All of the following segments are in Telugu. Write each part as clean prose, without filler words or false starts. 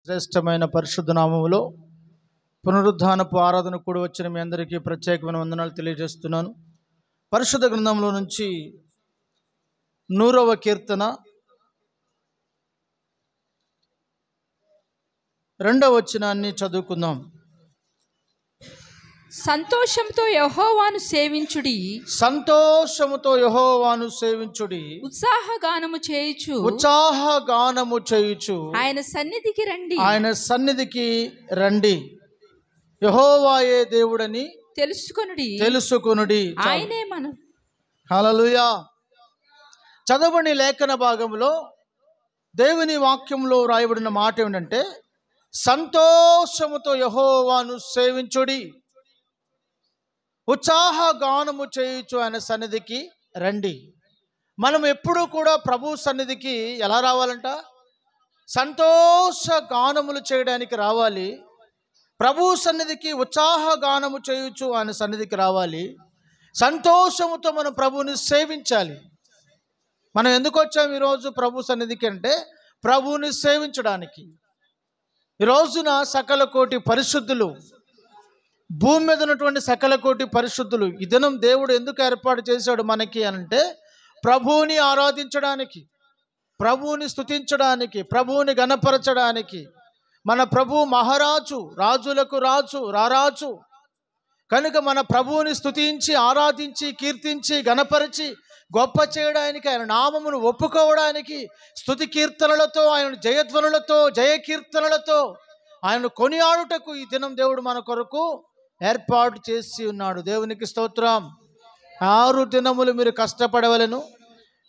శ్రేష్టమైన పరిశుద్ధ నామములో పునరుద్ధానపు ఆరాధన కూడి వచ్చిన మీ అందరికీ ప్రత్యేకమైన వందనాలు తెలియజేస్తున్నాను. పరిశుద్ధ గ్రంథంలో నుంచి 100వ కీర్తన 2వ వచనాన్ని చదువుకుందాం. సంతోషంతో యెహోవాను సేవించుడి, సంతోషముతో యెహోవాను సేవించుడి, ఉత్సాహగానము చేయుచు ఉత్సాహగానము చేయుచు ఆయన సన్నిధికి రండి. ఆయన సన్నిధికి రండి. యెహోవాయే దేవుడని తెలుసుకొనుడి. ఆయనే మన హల్లెలూయా. చదవని లేఖన భాగంలో దేవుని వాక్యంలో రాయబడిన మాట ఏమిటంటే, సంతోషముతో యెహోవాను సేవించుడి, ఉత్సాహగానము చేయుచు ఆయన సన్నిధికి రండి. మనం ఎప్పుడూ కూడా ప్రభు సన్నిధికి ఎలా రావాలంట? సంతోషగానములు చేయడానికి రావాలి. ప్రభు సన్నిధికి ఉత్సాహగానము చేయుచు ఆయన సన్నిధికి రావాలి. సంతోషముతో మనం ప్రభువుని సేవించాలి. మనం ఎందుకు వచ్చాం ఈరోజు ప్రభు సన్నిధికి అంటే, ప్రభువుని సేవించడానికి. ఈ రోజున సకల కోటి పరిశుద్ధులు, భూమి మీద ఉన్నటువంటి సకల కోటి పరిశుద్ధులు, ఈ దినం దేవుడు ఎందుకు ఏర్పాటు చేశాడు మనకి అంటే, ప్రభువుని ఆరాధించడానికి, ప్రభువుని స్తుతించడానికి, ప్రభువుని గణపరచడానికి. మన ప్రభు మహారాజు, రాజులకు రాజు, రారాజు కనుక మన ప్రభువుని స్తుతించి, ఆరాధించి, కీర్తించి, గణపరిచి, గొప్ప చేయడానికి, ఆయన నామమును ఒప్పుకోవడానికి, స్తుతి కీర్తనలతో, ఆయన జయధ్వనులతో, జయ కీర్తనలతో ఆయన కొనియాడుటకు ఈ దినం దేవుడు మన కొరకు ఏర్పాటు చేసి ఉన్నాడు. దేవునికి స్తోత్రం. 6 దినములు మీరు కష్టపడవలెను,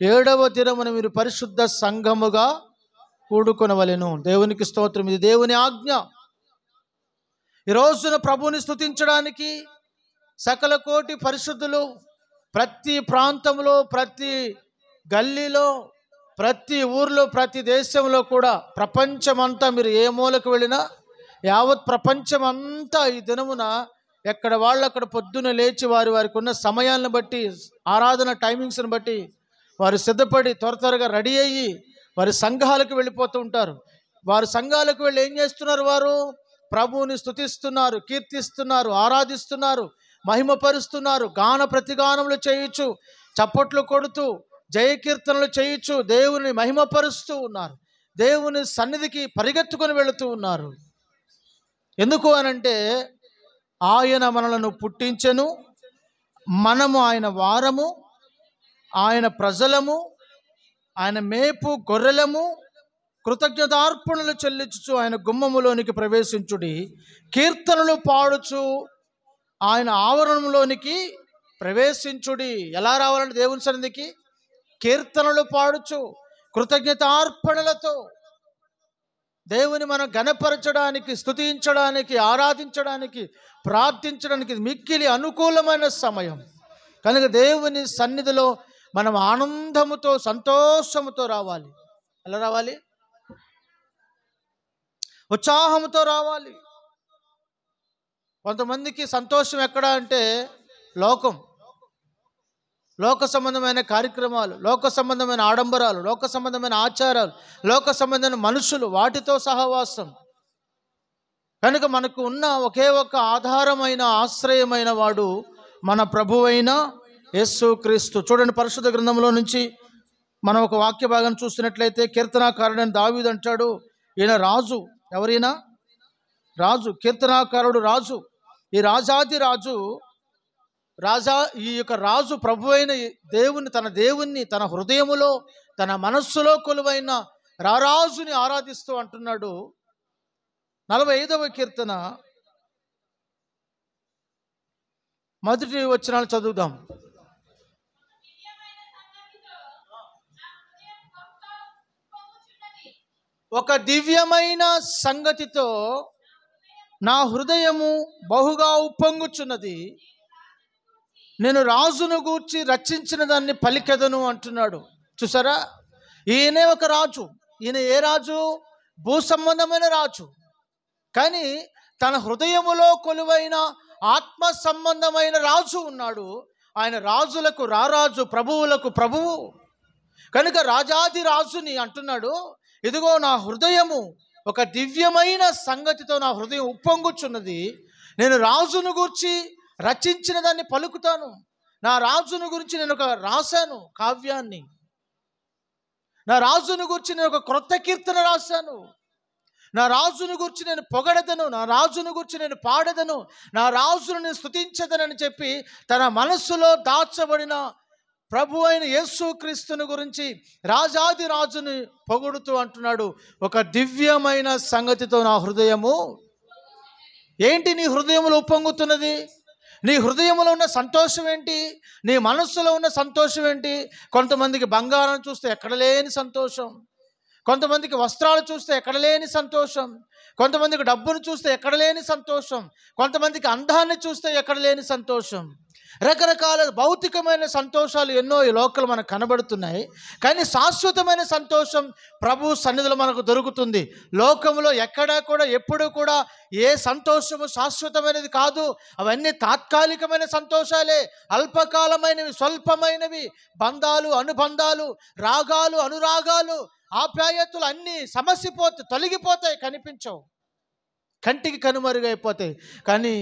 7వ దినమున మీరు పరిశుద్ధ సంఘముగా కూడుకొనవలెను. దేవునికి స్తోత్రం. ఇది దేవుని ఆజ్ఞ. ఈ రోజున ప్రభువుని స్తుతించడానికి సకల కోటి పరిశుద్ధులు ప్రతి ప్రాంతంలో, ప్రతి గల్లీలో, ప్రతి ఊర్లో, ప్రతి దేశంలో కూడా, ప్రపంచమంతా మీరు ఏ మూలకు వెళ్ళినా, యావత్ ప్రపంచమంతా ఈ దినమున ఎక్కడ వాళ్ళు అక్కడ పొద్దున లేచి వారికి ఉన్న సమయాలను బట్టి, ఆరాధన టైమింగ్స్ని బట్టి వారు సిద్ధపడి త్వరగా రెడీ అయ్యి వారి సంఘాలకు వెళ్ళిపోతూ ఉంటారు. వారి సంఘాలకు వెళ్ళి ఏం చేస్తున్నారు? వారు ప్రభువుని స్తుతిస్తున్నారు, కీర్తిస్తున్నారు, ఆరాధిస్తున్నారు, మహిమపరుస్తున్నారు, గాన ప్రతిగానములు చేయొచ్చు, చప్పట్లు కొడుతూ, జయకీర్తనలు చేయొచ్చు, దేవుని మహిమపరుస్తూ ఉన్నారు. దేవుని సన్నిధికి పరిగెత్తుకొని వెళుతూ ఉన్నారు. ఎందుకు అనంటే, ఆయన మనలను పుట్టించెను, మనము ఆయన వారము, ఆయన ప్రజలము, ఆయన మేపు గొర్రెలము, కృతజ్ఞతార్పణలు చెల్లించుచు ఆయన గుమ్మములోనికి ప్రవేశించుడి, కీర్తనలు పాడుచు ఆయన ఆవరణంలోనికి ప్రవేశించుడి. ఎలా రావాలంటే దేవుని సన్నిధికి? కీర్తనలు పాడుచు, కృతజ్ఞతార్పణలతో దేవుని మనం గణపరచడానికి, స్తుతించడానికి, ఆరాధించడానికి, ప్రార్థించడానికి మిక్కిలి అనుకూలమైన సమయం. కనుక దేవుని సన్నిధిలో మనం ఆనందముతో, సంతోషముతో రావాలి. ఎలా రావాలి? ఉత్సాహంతో రావాలి. కొంతమందికి సంతోషం ఎక్కడ అంటే లోక సంబంధమైన కార్యక్రమాలు, లోక సంబంధమైన ఆడంబరాలు, లోక సంబంధమైన ఆచారాలు, లోక సంబంధమైన మనుషులు, వాటితో సహవాసం. కనుక మనకు ఉన్న ఒకే ఒక ఆధారమైన, ఆశ్రయమైన వాడు మన ప్రభువైన యేసుక్రీస్తు. చూడండి, పరిశుద్ధ గ్రంథంలో నుంచి మనం ఒక వాక్య భాగం చూస్తున్నట్లయితే, కీర్తనాకారుడైన దావీదు అంటాడు, ఈయన రాజు. ఎవరైనా రాజు, కీర్తనాకారుడు రాజు. ఈ రాజాది రాజు, ఈ యొక్క రాజు ప్రభువైన దేవుణ్ణి తన హృదయములో, తన మనస్సులో కొలువైన రారాజుని ఆరాధిస్తూ అంటున్నాడు. 45వ కీర్తన మొదటి వచనాలు చదువుదాం. ఒక దివ్యమైన సంగతితో నా హృదయము బహుగా ఉప్పొంగుచున్నది, నేను రాజును గూర్చి రచించిన దాన్ని పలికెదను అంటున్నాడు. చూసారా, ఈయనే ఒక రాజు. ఈయన ఏ రాజు? భూ సంబంధమైన రాజు. కానీ తన హృదయములో కొలువైన ఆత్మ సంబంధమైన రాజు ఉన్నాడు. ఆయన రాజులకు రారాజు, ప్రభువులకు ప్రభువు. కనుక రాజాది రాజుని అంటున్నాడు, ఇదిగో నా హృదయము ఒక దివ్యమైన సంగతితో నా హృదయం ఉప్పొంగుచున్నది. నేను రాజును గూర్చి రచించిన దాన్ని పలుకుతాను. నా రాజును గురించి నేను ఒక రాశాను కావ్యాన్ని. నా రాజును గురించి నేను ఒక క్రొత్త కీర్తన రాశాను. నా రాజును గురించి నేను పొగడదను, నా రాజును గురించి నేను పాడదను, నా రాజును నేను స్తుతించదనని చెప్పి తన మనస్సులో దాచబడిన ప్రభు అయిన యేసుక్రీస్తుని గురించి రాజాది రాజుని పొగుడుతూ అంటున్నాడు, ఒక దివ్యమైన సంగతితో నా హృదయము. ఏంటి నీ హృదయంలో ఉప్పొంగుతున్నది? నీ హృదయంలో ఉన్న సంతోషం ఏంటి? నీ మనస్సులో ఉన్న సంతోషం ఏంటి? కొంతమందికి బంగారం చూస్తే ఎక్కడ లేని సంతోషం, కొంతమందికి వస్త్రాలు చూస్తే ఎక్కడ లేని సంతోషం, కొంతమందికి డబ్బును చూస్తే ఎక్కడ లేని సంతోషం, కొంతమందికి అందాన్ని చూస్తే ఎక్కడ లేని సంతోషం. రకరకాల భౌతికమైన సంతోషాలు ఎన్నో ఈ లోకలు మనకు కనబడుతున్నాయి. కానీ శాశ్వతమైన సంతోషం ప్రభు సన్నిధిలో మనకు దొరుకుతుంది. లోకంలో ఎక్కడా కూడా ఎప్పుడూ కూడా ఏ సంతోషము శాశ్వతమైనది కాదు. అవన్నీ తాత్కాలికమైన సంతోషాలే, అల్పకాలమైనవి, స్వల్పమైనవి. బంధాలు, అనుబంధాలు, రాగాలు, అనురాగాలు, ఆప్యాయతలు అన్నీ సమసిపోతాయి, తొలగిపోతాయి, కనిపించవు, కంటికి కనుమరుగైపోతాయి. కానీ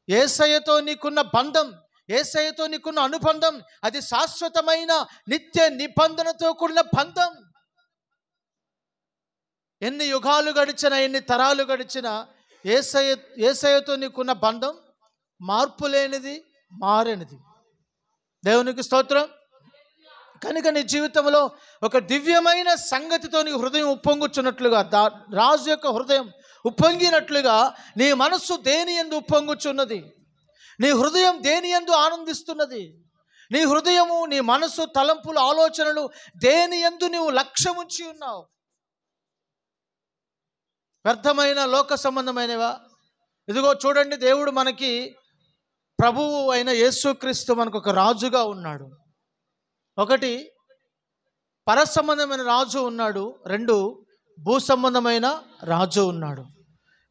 యేసయ్యతో నీకున్న బంధం, యేసయ్యతో నీకున్న అనుబంధం, అది శాశ్వతమైన నిత్య నిబంధనతో కూడిన బంధం. ఎన్ని యుగాలు గడిచినా, ఎన్ని తరాలు గడిచినా యేసయ్యతో నీకున్న బంధం మార్పు లేనిది, మారనిది. దేవునికి స్తోత్రం. కనుక నీ జీవితంలో ఒక దివ్యమైన సంగతితో నీ హృదయం ఉప్పొంగుచున్నట్లుగా, రాజు యొక్క హృదయం ఉప్పొంగినట్లుగా నీ మనస్సు దేని యందు ఉప్పొంగుచున్నది? నీ హృదయం దేని యందు ఆనందిస్తున్నది? నీ హృదయము, నీ మనస్సు, తలంపులు, ఆలోచనలు దేని యందు నీవు లక్ష్యం ఉంచి ఉన్నావు? వ్యర్థమైన లోక సంబంధమైనవా? ఇదిగో చూడండి, దేవుడు మనకి ప్రభువు అయిన యేసుక్రీస్తు మనకు ఒక రాజుగా ఉన్నాడు. ఒకటి పరసంబంధమైన రాజు ఉన్నాడు, రెండు భూ సంబంధమైన రాజు ఉన్నాడు.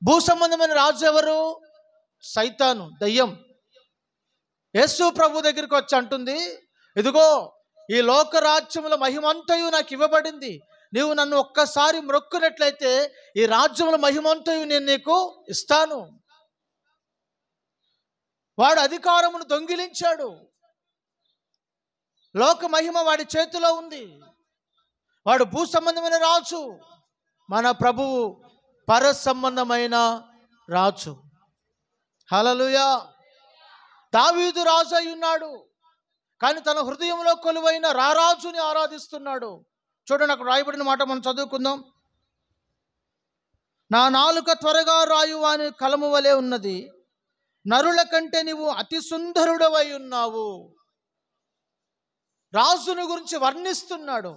భూ సంబంధమైన రాజు ఎవరు? సైతాను, దయ్యం. యేసు ప్రభు దగ్గరికి వచ్చి అంటుంది, ఇదిగో ఈ లోక రాజ్యముల మహిమంతయు నాకు ఇవ్వబడింది, నీవు నన్ను ఒక్కసారి మ్రొక్కునట్లయితే ఈ రాజ్యముల మహిమంతయు నేను నీకు ఇస్తాను. వాడు అధికారమును దొంగిలించాడు. లోక మహిమ వాడి చేతిలో ఉంది. వాడు భూ సంబంధమైన రాజు. మన ప్రభువు పర సంబంధమైన రాజు. హల్లెలూయా. దావీదు రాజు అయి ఉన్నాడు, కానీ తన హృదయంలో కొలువైన రారాజుని ఆరాధిస్తున్నాడు. చూడండి, అక్కడ రాయబడిన మాట మనం చదువుకుందాం. నా నాలుక త్వరగా రాయు వాని కలము వలె ఉన్నది, నరుల కంటే నీవు అతి సుందరుడవై ఉన్నావు. రాజుని గురించి వర్ణిస్తున్నాడు.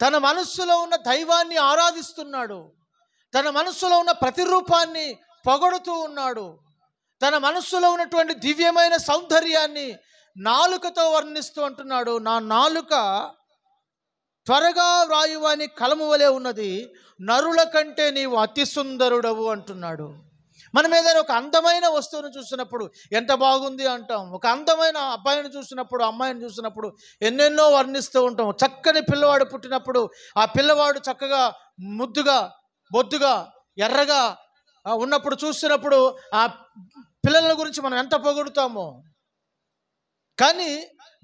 తన మనస్సులో ఉన్న దైవాన్ని ఆరాధిస్తున్నాడు. తన మనస్సులో ఉన్న ప్రతిరూపాన్ని పొగడుతూ ఉన్నాడు. తన మనస్సులో ఉన్నటువంటి దివ్యమైన సౌందర్యాన్ని నాలుకతో వర్ణిస్తూ అంటున్నాడు. నా నాలుక త్వరగా వ్రాయువాని కలము వలె ఉన్నది, నరుల కంటే నీవు అతి సుందరుడవు అంటున్నాడు. మనం ఏదైనా ఒక అందమైన వస్తువును చూసినప్పుడు ఎంత బాగుంది అంటాం. ఒక అందమైన అబ్బాయిని చూసినప్పుడు, అమ్మాయిని చూసినప్పుడు ఎన్నెన్నో వర్ణిస్తూ ఉంటాం. చక్కని పిల్లవాడు పుట్టినప్పుడు ఆ పిల్లవాడు చక్కగా ముద్దుగా, బొద్దుగా, ఎర్రగా ఉన్నప్పుడు చూసినప్పుడు ఆ పిల్లల గురించి మనం ఎంత పొగుడుతామో. కానీ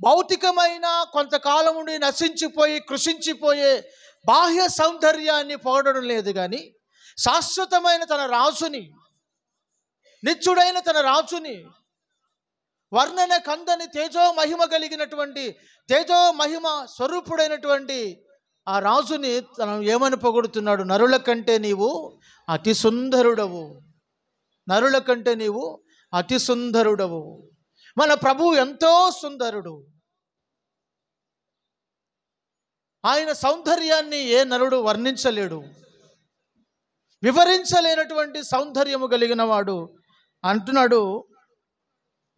భౌతికమైన కొంతకాలం ఉండి నశించిపోయి, కృషించిపోయే బాహ్య సౌందర్యాన్ని పొగడడం లేదు. కానీ శాశ్వతమైన తన రాజుని, నిత్యుడైన తన రాజుని, వర్ణన కందని తేజో మహిమ కలిగినటువంటి, తేజో మహిమ స్వరూపుడైనటువంటి ఆ రాజుని తను ఏమని పొగుడుతున్నాడు? నరుల కంటే నీవు అతి సుందరుడవు, నరుల కంటే నీవు అతి సుందరుడవు. మన ప్రభువు ఎంతో సుందరుడు. ఆయన సౌందర్యాన్ని ఏ నరుడు వర్ణించలేడు. వివరించలేనటువంటి సౌందర్యము కలిగిన వాడు. అంటున్నాడు,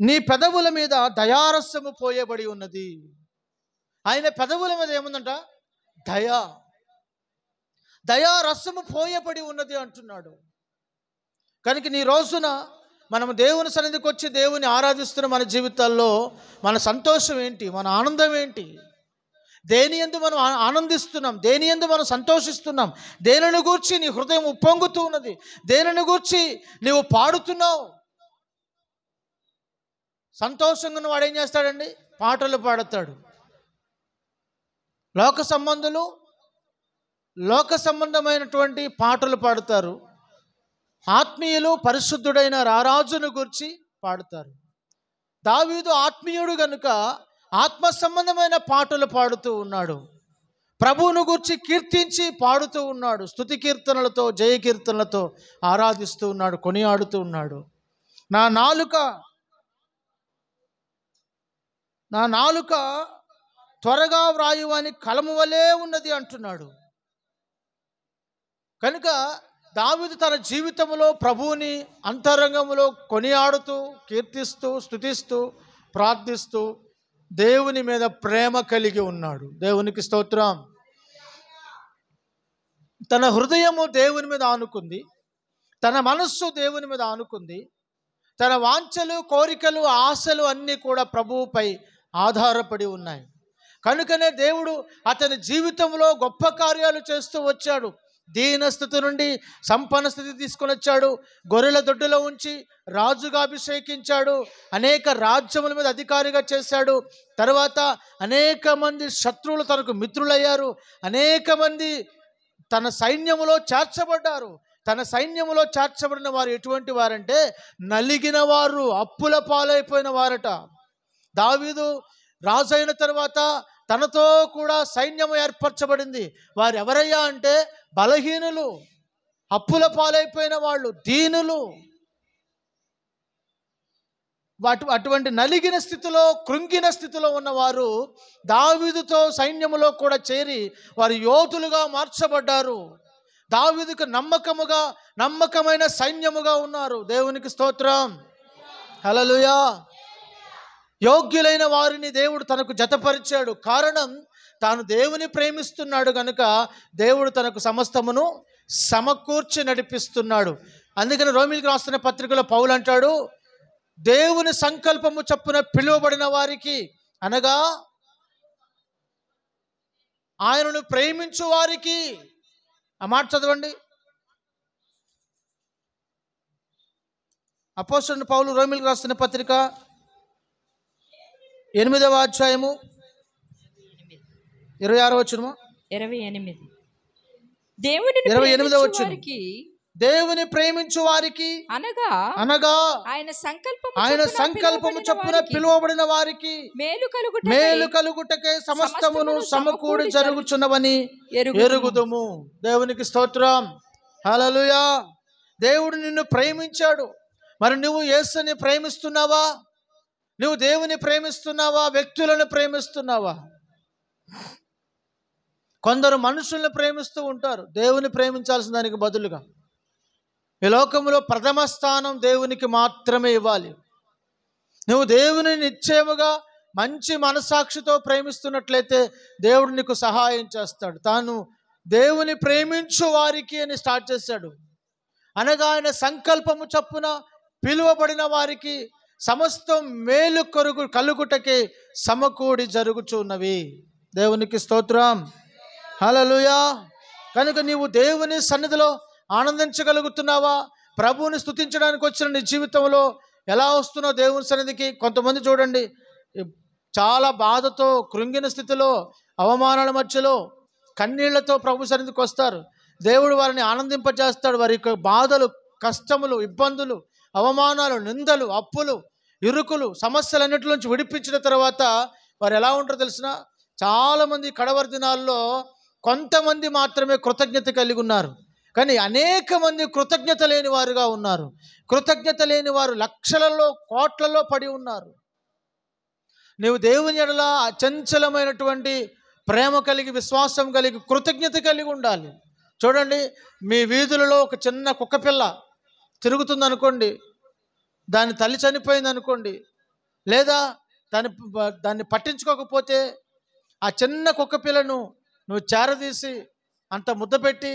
నీ పెదవుల మీద దయారసము పోయబడి ఉన్నది. ఆయన పెదవుల మీద ఏముందంట? దయారసము పోయబడి ఉన్నది అంటున్నాడు. కనుక నీ రోజున మనము దేవుని సన్నిధికి వచ్చి దేవుని ఆరాధిస్తున్న మన జీవితాల్లో మన సంతోషం ఏంటి? మన ఆనందం ఏంటి? దేని యందు మనం ఆనందిస్తున్నాం, దేని యందు మనం సంతోషిస్తున్నాం, దేనిని గూర్చి నీ హృదయం ఉప్పొంగుతూ ఉన్నది, దేనిని గూర్చి నీవు పాడుతున్నావు. సంతోషంగా ఉన్న వాడు ఏం చేస్తాడండి? పాటలు పాడతాడు. లోక సంబంధమైనటువంటి పాటలు పాడుతారు. ఆత్మీయులు పరిశుద్ధుడైన రారాజును గురించి పాడుతారు. దావీదు ఆత్మీయుడు గనుక ఆత్మ సంబంధమైన పాటలు పాడుతూ ఉన్నాడు. ప్రభువును గురించి కీర్తించి పాడుతూ ఉన్నాడు. స్తుతి కీర్తనలతో, జయ కీర్తనలతో ఆరాధిస్తూ ఉన్నాడు, కొనియాడుతూ ఉన్నాడు. నా నాలుక త్వరగా వ్రాయువని కలము వలె ఉన్నది అంటున్నాడు. కనుక దావీదు తన జీవితంలో ప్రభువుని అంతరంగంలో కొనియాడుతూ, కీర్తిస్తూ, స్తుతిస్తూ, ప్రార్థిస్తూ దేవుని మీద ప్రేమ కలిగి ఉన్నాడు. దేవునికి స్తోత్రం. తన హృదయము దేవుని మీద ఆనుకుంది, తన మనస్సు దేవుని మీద ఆనుకుంది, తన వాంఛలు, కోరికలు, ఆశలు అన్నీ కూడా ప్రభువుపై ఆధారపడి ఉన్నాయి. కనుకనే దేవుడు అతని జీవితంలో గొప్ప కార్యాలు చేస్తూ వచ్చాడు. దీనస్థితి నుండి సంపన్న స్థితి తీసుకొని వచ్చాడు. గొర్రెల దొడ్డులో ఉంచి రాజుగా అభిషేకించాడు. అనేక రాజ్యముల మీద అధికారిగా చేశాడు. తర్వాత అనేక మంది శత్రువులు తనకు మిత్రులయ్యారు. అనేక మంది తన సైన్యములో చేర్చబడ్డారు. తన సైన్యములో చేర్చబడిన వారు ఎటువంటి వారంటే నలిగిన వారు, అప్పుల పాలైపోయిన వారట. దావీదు రాజు అయిన తర్వాత తనతో కూడా సైన్యము ఏర్పరచబడింది. వారు ఎవరయ్యా అంటే బలహీనులు, అప్పుల పాలైపోయిన వాళ్ళు, దీనులు. అటువంటి నలిగిన స్థితిలో, కృంగిన స్థితిలో ఉన్నవారు దావీదుతో సైన్యములో కూడా చేరి వారు యోధులుగా మార్చబడ్డారు. దావీదుకు నమ్మకమైన సైన్యముగా ఉన్నారు. దేవునికి స్తోత్రం. హల్లెలూయా. యోగ్యులైన వారిని దేవుడు తనకు జతపరిచాడు. కారణం, తాను దేవుని ప్రేమిస్తున్నాడు కనుక దేవుడు తనకు సమస్తమును సమకూర్చి నడిపిస్తున్నాడు. అందుకని రోమీయులకు రాస్తున్న పత్రికలో పౌలు అంటాడు, దేవుని సంకల్పము చొప్పున పిలువబడిన వారికి, అనగా ఆయనను ప్రేమించు వారికి. ఆ మాట చదవండి. అపోస్తలుడైన పౌలు రోమీయులకు రాస్తున్న పత్రిక 8వ అధ్యాయము 26వ వచనము. 28. 28వ వచనం. దేవుని ప్రేమించు వారికి, అనగా ఆయన సంకల్పము చొప్పున పిలువబడిన వారికి మేలు కలుగుటకే సమస్తమును సమకూడి జరుగుచున్నవని ఎరుగుదుము. దేవునికి స్తోత్రం. హల్లెలూయా. దేవుడు నిన్ను ప్రేమించాడు. మరి నువ్వు యేసుని ప్రేమిస్తున్నావా? నువ్వు దేవుని ప్రేమిస్తున్నావా? వ్యక్తులను ప్రేమిస్తున్నావా? కొందరు మనుషుల్ని ప్రేమిస్తూ ఉంటారు దేవుని ప్రేమించాల్సిన దానికి బదులుగా. ఈ లోకంలో ప్రథమ స్థానం దేవునికి మాత్రమే ఇవ్వాలి. నువ్వు దేవుని నిశ్చయముగా మంచి మనసాక్షితో ప్రేమిస్తున్నట్లయితే దేవుడు నీకు సహాయం చేస్తాడు. తాను దేవుని ప్రేమించు వారికి అని స్టార్ట్ చేశాడు. అనగా ఆయన సంకల్పము చొప్పున పిలువబడిన వారికి సమస్తం మేలు కలుగుటకే సమకూడి జరుగుచున్నవి. దేవునికి స్తోత్రం. హల్లెలూయా. కనుక నీవు దేవుని సన్నిధిలో ఆనందించగలుగుతున్నావా? ప్రభువుని స్తుతించడానికి వచ్చిన నీ జీవితంలో ఎలా వస్తున్నావు దేవుని సన్నిధికి? కొంతమంది చూడండి, చాలా బాధతో, కృంగిన స్థితిలో, అవమానాల మధ్యలో, కన్నీళ్లతో ప్రభు సన్నిధికి వస్తారు. దేవుడు వారిని ఆనందింపజేస్తాడు. వారి యొక్క బాధలు, కష్టములు, ఇబ్బందులు, అవమానాలు, నిందలు, అప్పులు, ఇరుకులు, సమస్యలన్నిటి నుంచి విడిపించిన తర్వాత వారు ఎలా ఉంటారో తెలిసిన? చాలామంది కడవరి దినాల్లో కొంతమంది మాత్రమే కృతజ్ఞత కలిగి ఉన్నారు. కానీ అనేక మంది కృతజ్ఞత లేని వారుగా ఉన్నారు. కృతజ్ఞత లేని వారు లక్షలలో, కోట్లలో పడి ఉన్నారు. నీవు దేవుని ఎడల అచంచలమైనటువంటి ప్రేమ కలిగి, విశ్వాసం కలిగి, కృతజ్ఞత కలిగి ఉండాలి. చూడండి, మీ వీధులలో ఒక చిన్న కుక్కపిల్ల తిరుగుతుంది అనుకోండి, దాని తల్లి చనిపోయింది అనుకోండి, లేదా దాన్ని పట్టించుకోకపోతే ఆ చిన్న కుక్కపిల్లను నువ్వు చేరదీసి అంత ముద్ద పెట్టి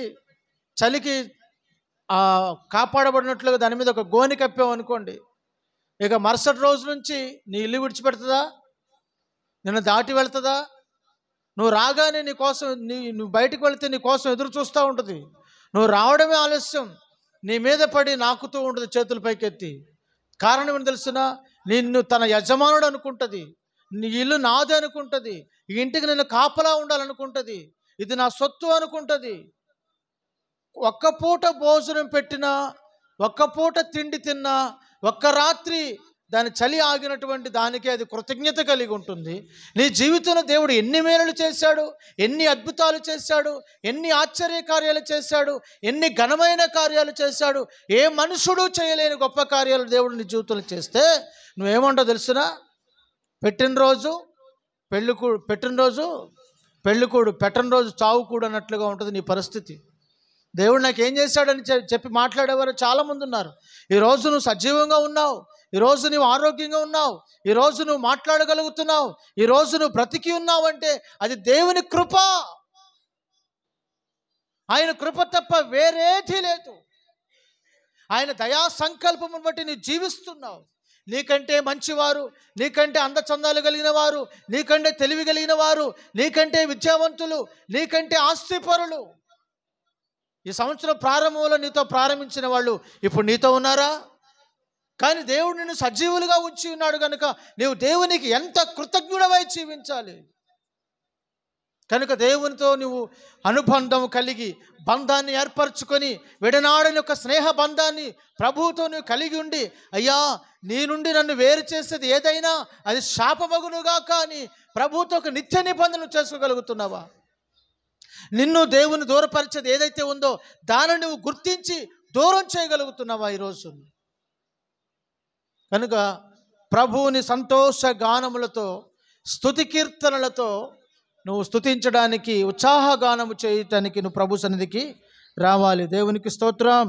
చలికి కాపాడబడినట్లుగా దాని మీద ఒక గోని కప్పావు అనుకోండి, ఇక మరుసటి రోజు నుంచి నీ ఇల్లు విడిచిపెడుతుందా? నిన్ను దాటి వెళ్తుందా? నువ్వు రాగానే నీ కోసం నువ్వు బయటకు వెళితే నీ కోసం ఎదురు చూస్తూ ఉంటుంది. నువ్వు రావడమే ఆలస్యం, నీ మీద పడి నాకుతూ ఉంటుంది చేతుల పైకెత్తి. కారణం ఏంటి తెలుసునా? నిన్ను తన యజమానుడు అనుకుంటుంది, నీ ఇల్లు నాది అనుకుంటుంది, ఈ ఇంటికి నేను కాపలా ఉండాలనుకుంటుంది, ఇది నా సొత్తు అనుకుంటుంది. ఒక్క పూట భోజనం పెట్టినా, ఒక్క పూట తిండి తిన్నా, ఒక్క రాత్రి దాని చలి ఆగినటువంటి దానికే అది కృతజ్ఞత కలిగి ఉంటుంది. నీ జీవితంలో దేవుడు ఎన్ని మేలులు చేశాడు, ఎన్ని అద్భుతాలు చేశాడు, ఎన్ని ఆశ్చర్య కార్యాలు చేశాడు, ఎన్ని ఘనమైన కార్యాలు చేశాడు. ఏ మనుషుడు చేయలేని గొప్ప కార్యాలు దేవుడు నీ జీవితంలో చేస్తే నువ్వేమంటావు తెలుసునా? పెట్టినరోజు పెళ్ళికూడు, పెట్టినరోజు చావుకూడు అన్నట్లుగా ఉంటుంది నీ పరిస్థితి. దేవుడు నాకేం చేశాడని చెప్పి మాట్లాడేవారు చాలామంది ఉన్నారు. ఈరోజు నువ్వు సజీవంగా ఉన్నావు, ఈరోజు నువ్వు ఆరోగ్యంగా ఉన్నావు, ఈరోజు నువ్వు మాట్లాడగలుగుతున్నావు, ఈరోజు నువ్వు బ్రతికి ఉన్నావు అంటే అది దేవుని కృప. ఆయన కృప తప్ప వేరేది లేదు. ఆయన దయా సంకల్పమును బట్టి నువ్వు జీవిస్తున్నావు. నీకంటే మంచివారు, నీకంటే అందచందాలు కలిగిన వారు, నీకంటే తెలివి కలిగిన వారు, నీకంటే విద్యావంతులు, నీకంటే ఆస్తిపరులు ఈ సంవత్సరం ప్రారంభంలో నీతో ప్రారంభించిన వాళ్ళు ఇప్పుడు నీతో ఉన్నారా? కానీ దేవుడు నిన్ను సజీవులుగా ఉంచి ఉన్నాడు కనుక నీవు దేవునికి ఎంత కృతజ్ఞుడవై జీవించాలి. కనుక దేవునితో నువ్వు అనుబంధం కలిగి బంధాన్ని ఏర్పరచుకొని విడనాడని ఒక స్నేహ బంధాన్ని ప్రభువుతో నువ్వు కలిగి ఉండి, అయ్యా నీ నుండి నన్ను వేరు చేసేది ఏదైనా అది శాపమగునుగా, కానీ ప్రభువుతో ఒక నిత్య నిబంధనలు చేసుకోగలుగుతున్నావా? నిన్ను దేవుని దూరపరిచేది ఏదైతే ఉందో దానిని నువ్వు గుర్తించి దూరం చేయగలుగుతున్నావా ఈరోజు? కనుక ప్రభువుని సంతోష గానములతో, స్తుతి కీర్తనలతో నువ్వు స్తుతించడానికి, ఉత్సాహగానము చేయటానికి నువ్వు ప్రభు సన్నిధికి రావాలి. దేవునికి స్తోత్రం.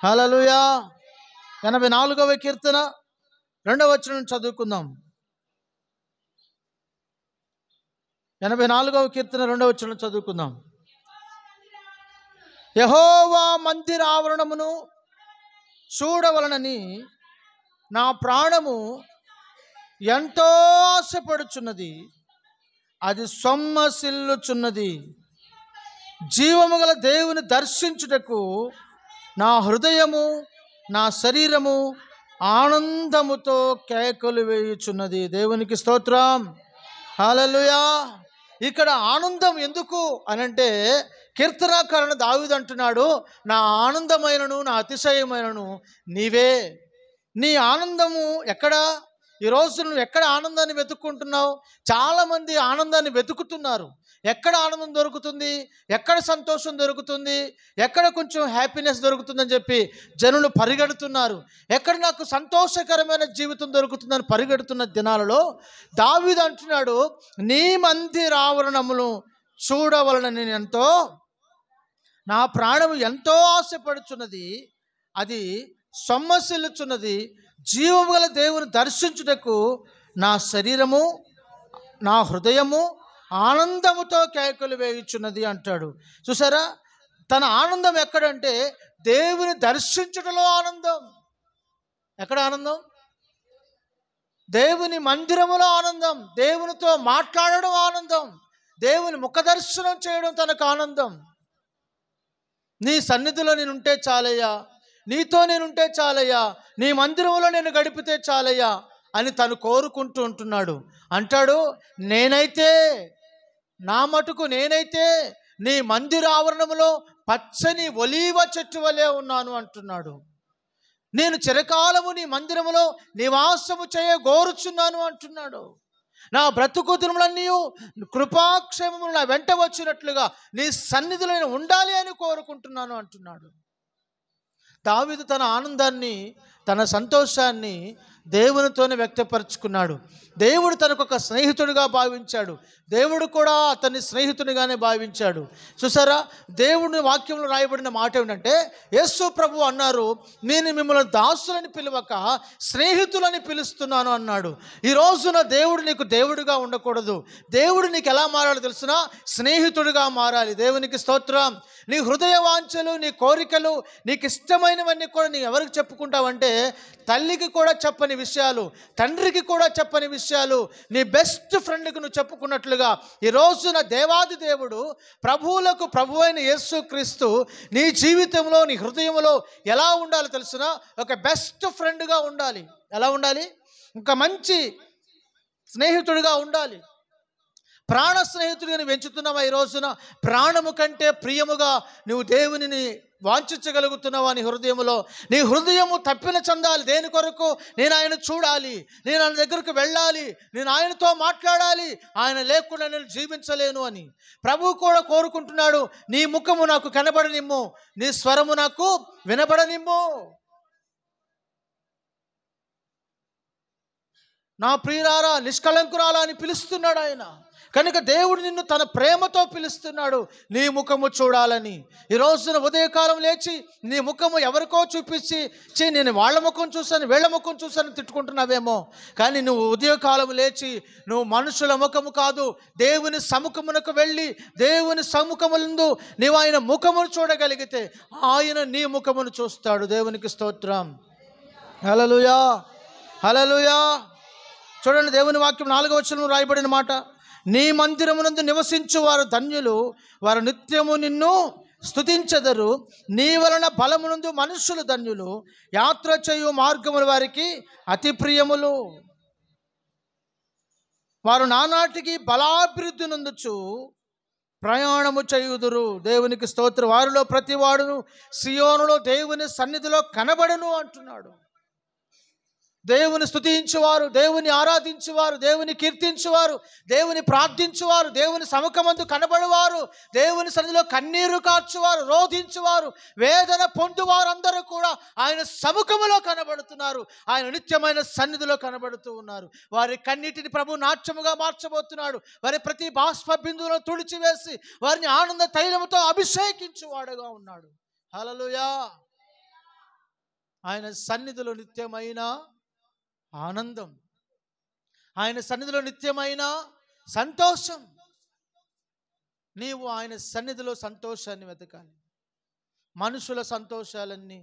హల్లెలూయా. 84వ కీర్తన 2వ వచనం చదువుకుందాం. 84వ కీర్తన 2వ వచనం చదువుకుందాం. యెహోవా మందిర ఆవరణమును చూడవలనని నా ప్రాణము ఎంతో ఆశపడుచున్నది, అది సొమ్మసిల్లుచున్నది. జీవము గల దేవుని దర్శించుటకు నా హృదయము నా శరీరము ఆనందముతో కేకలు వేయుచున్నది. దేవునికి స్తోత్రం. హల్లెలూయా. ఇక్కడ ఆనందం ఎందుకు అనంటే కీర్తనాకారుడు దావీదు అంటున్నాడు, నా ఆనందమైనను నా అతిశయమైనను నీవే. నీ ఆనందము ఎక్కడా? ఈరోజు నువ్వు ఎక్కడ ఆనందాన్ని వెతుక్కుంటున్నావు? చాలామంది ఆనందాన్ని వెతుకుతున్నారు. ఎక్కడ ఆనందం దొరుకుతుంది, ఎక్కడ సంతోషం దొరుకుతుంది, ఎక్కడ కొంచెం హ్యాపీనెస్ దొరుకుతుందని చెప్పి జనులు పరిగెడుతున్నారు. ఎక్కడ నాకు సంతోషకరమైన జీవితం దొరుకుతుందని పరిగెడుతున్న దినాలలో దావీదు అంటున్నాడు, నీ మందిర ఆవరణమును చూడవలనని ఎంతో నా ప్రాణము ఎంతో ఆశపడుచున్నది, అది సొమ్మసిల్లుచున్నది. జీవము గల దేవుని దర్శించుటకు నా శరీరము నా హృదయము ఆనందముతో కేకలు వేయుచున్నది అంటాడు. చూసారా, తన ఆనందం ఎక్కడంటే దేవుని దర్శించుటలో ఆనందం. ఎక్కడ ఆనందం? దేవుని మందిరములో ఆనందం, దేవునితో మాట్లాడడం ఆనందం, దేవుని ముఖదర్శనం చేయడం తనకు ఆనందం. నీ సన్నిధిలో నేనుంటే చాలయ్యా, నీతో నేనుంటే చాలయ్యా, నీ మందిరంలో నేను గడిపితే చాలయ్యా అని తను కోరుకుంటూ ఉంటున్నాడు. అంటాడు, నేనైతే నా మటుకు నేనైతే నీ మందిర ఆవరణములో పచ్చని ఒలీవ చెట్టు వలె ఉన్నాను అంటున్నాడు. నేను చిరకాలము నీ మందిరములో నివాసము చేయగోరుచున్నాను అంటున్నాడు. నా బ్రతుకు దినములన్నీ కృపాక్షేమములు నా వెంట వచ్చినట్లుగా నీ సన్నిధిలో నేను ఉండాలి అని కోరుకుంటున్నాను అంటున్నాడు. దావీదు తన ఆనందాన్ని, తన సంతోషాన్ని దేవునితోనే వ్యక్తపరుచుకున్నాడు. దేవుడు తనకు ఒక స్నేహితుడిగా భావించాడు. దేవుడు కూడా అతన్ని స్నేహితుడిగానే భావించాడు. చూసారా, దేవుని వాక్యంలో రాయబడిన మాట ఏమిటంటే, యేసు ప్రభు అన్నారు, నేను మిమ్మల్ని దాసులని పిలవక స్నేహితులని పిలుస్తున్నాను అన్నాడు. ఈ రోజున దేవుడు నీకు దేవుడిగా ఉండకూడదు. దేవుడు నీకు ఎలా మారాలో తెలుసునా? స్నేహితుడిగా మారాలి. దేవునికి స్తోత్రం. నీ హృదయ వాంఛలు, నీ కోరికలు, నీకు ఇష్టమైనవన్నీ కూడా నీ ఎవరికి చెప్పుకుంటావంటే తల్లికి కూడా చెప్పని చెప్పని విషయాలు, తండ్రికి కూడా చెప్పని విషయాలు నీ బెస్ట్ ఫ్రెండ్కి నువ్వు చెప్పుకున్నట్లుగా ఈ రోజున దేవాది దేవుడు, ప్రభువులకు ప్రభు అయిన యేసుక్రీస్తు నీ జీవితంలో, నీ హృదయంలో ఎలా ఉండాలో తెలుసునా? ఒక బెస్ట్ ఫ్రెండ్గా ఉండాలి. ఎలా ఉండాలి? ఒక మంచి స్నేహితుడిగా ఉండాలి. ప్రాణ స్నేహితుడిగా నువ్వు ఎంచుతున్నావా? ఈ రోజున ప్రాణము కంటే ప్రియముగా నువ్వు దేవునిని వాంఛించగలుగుతున్నావా? నీ హృదయంలో, నీ హృదయము తప్పిన చెందాలి. దేని కొరకు? నేను ఆయన చూడాలి, నేను ఆయన దగ్గరకు వెళ్ళాలి, నేను ఆయనతో మాట్లాడాలి, ఆయన లేకుండా నేను జీవించలేను అని ప్రభువు కూడా కోరుకుంటున్నాడు. నీ ముఖము నాకు కనబడనిమ్ము, నీ స్వరము నాకు వినబడనిమ్ము. నా ప్రియురారా, నిష్కళంకురాలా అని పిలుస్తున్నాడు ఆయన. కనుక దేవుడు నిన్ను తన ప్రేమతో పిలుస్తున్నాడు నీ ముఖము చూడాలని. ఈ రోజున ఉదయకాలం లేచి నీ ముఖము ఎవరికో చూపించి, నేను వాళ్ళ ముఖం చూశాను, వీళ్ళ ముఖం చూశాను తిట్టుకుంటున్నావేమో. కానీ నువ్వు ఉదయకాలం లేచి నువ్వు మనుషుల ముఖము కాదు, దేవుని సముఖమునకు వెళ్ళి దేవుని సముఖములందు నీవు ఆయన ముఖమును చూడగలిగితే ఆయన నీ ముఖమును చూస్తాడు. దేవునికి స్తోత్రం. హల్లెలూయా, హల్లెలూయా. చూడండి, దేవుని వాక్యం 4వ వచనంలో రాయబడిన మాట, నీ మందిరమునందు నివసించు వారు ధన్యులు, వారు నిత్యము నిన్ను స్తుతించెదరు. నీ వలన బలమునందు మనుషులు ధన్యులు, యాత్ర చేయు మార్గములు వారికి అతి ప్రియములు. వారు నానాటికి బలాభివృద్ధి నొందుచు ప్రయాణము చేయుదురు. దేవునికి స్తోత్రం. వారిలో ప్రతి వాడును సియోనులో దేవుని సన్నిధిలో కనబడును అంటున్నాడు. దేవుని స్తుతించువారు, దేవుని ఆరాధించువారు, దేవుని కీర్తించువారు, దేవుని ప్రార్థించువారు, దేవుని సముఖమందు కనబడువారు, దేవుని సన్నిధిలో కన్నీరు కార్చువారు, రోధించువారు, వేదన పొందువారు అందరూ కూడా ఆయన సముఖములో కనబడుతున్నారు. ఆయన నిత్యమైన సన్నిధిలో కనబడుతూ ఉన్నారు. వారి కన్నీటిని ప్రభు నాట్యముగా మార్చబోతున్నాడు. వారి ప్రతి బాష్ప బిందువులో తుడిచివేసి వారిని ఆనంద తైలముతో అభిషేకించువాడుగా ఉన్నాడు. హల్లెలూయా. ఆయన సన్నిధిలో నిత్యమైన ఆనందం, ఆయన సన్నిధిలో నిత్యమైన సంతోషం. నీవు ఆయన సన్నిధిలో సంతోషాన్ని వెతకాలి. మనుషుల సంతోషాలన్నీ,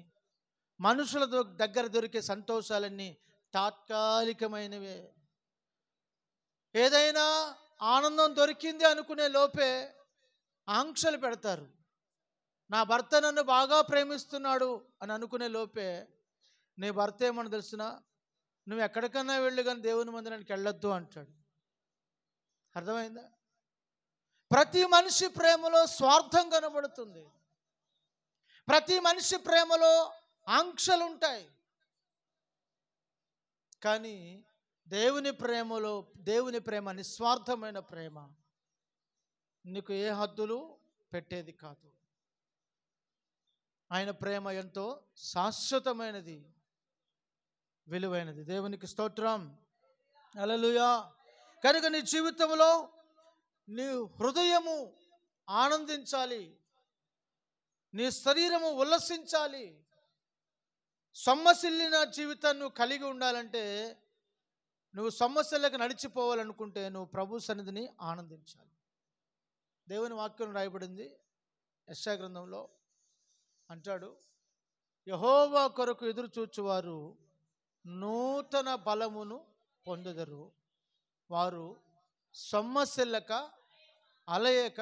మనుషుల దగ్గర దొరికే సంతోషాలన్నీ తాత్కాలికమైనవే. ఏదైనా ఆనందం దొరికింది అనుకునే లోపే ఆంక్షలు పెడతారు. నా భర్త నన్ను బాగా ప్రేమిస్తున్నాడు అని అనుకునే లోపే నీ భర్త ఏమని తెలుసునా? నువ్వు ఎక్కడికన్నా వెళ్ళు కానీ దేవుని మందిరానికి వెళ్ళొద్దు అంటాడు. అర్థమైందా? ప్రతి మనిషి ప్రేమలో స్వార్థం కనబడుతుంది. ప్రతి మనిషి ప్రేమలో ఆంక్షలు ఉంటాయి. కానీ దేవుని ప్రేమలో, దేవుని ప్రేమ నిస్వార్థమైన ప్రేమ. నీకు ఏ హద్దులు పెట్టేది కాదు. ఆయన ప్రేమ ఎంతో శాశ్వతమైనది, విలువైనది. దేవునికి స్తోత్రం. హల్లెలూయా. కనుక నీ జీవితంలో నీ హృదయము ఆనందించాలి, నీ శరీరము ఉల్లసించాలి. సొమ్మసిల్లిన జీవితాన్ని నువ్వు కలిగి ఉండాలంటే, నువ్వు సొమ్మసిల్లకి నడిచిపోవాలనుకుంటే నువ్వు ప్రభు సన్నిధిని ఆనందించాలి. దేవుని వాక్యం రాయబడింది యెషయా గ్రంథంలో. అంటాడు, యెహోవా కొరకు ఎదురు చూచువారు నూతన బలమును పొందుదరు, వారు సొమ్మసిల్లక అలయక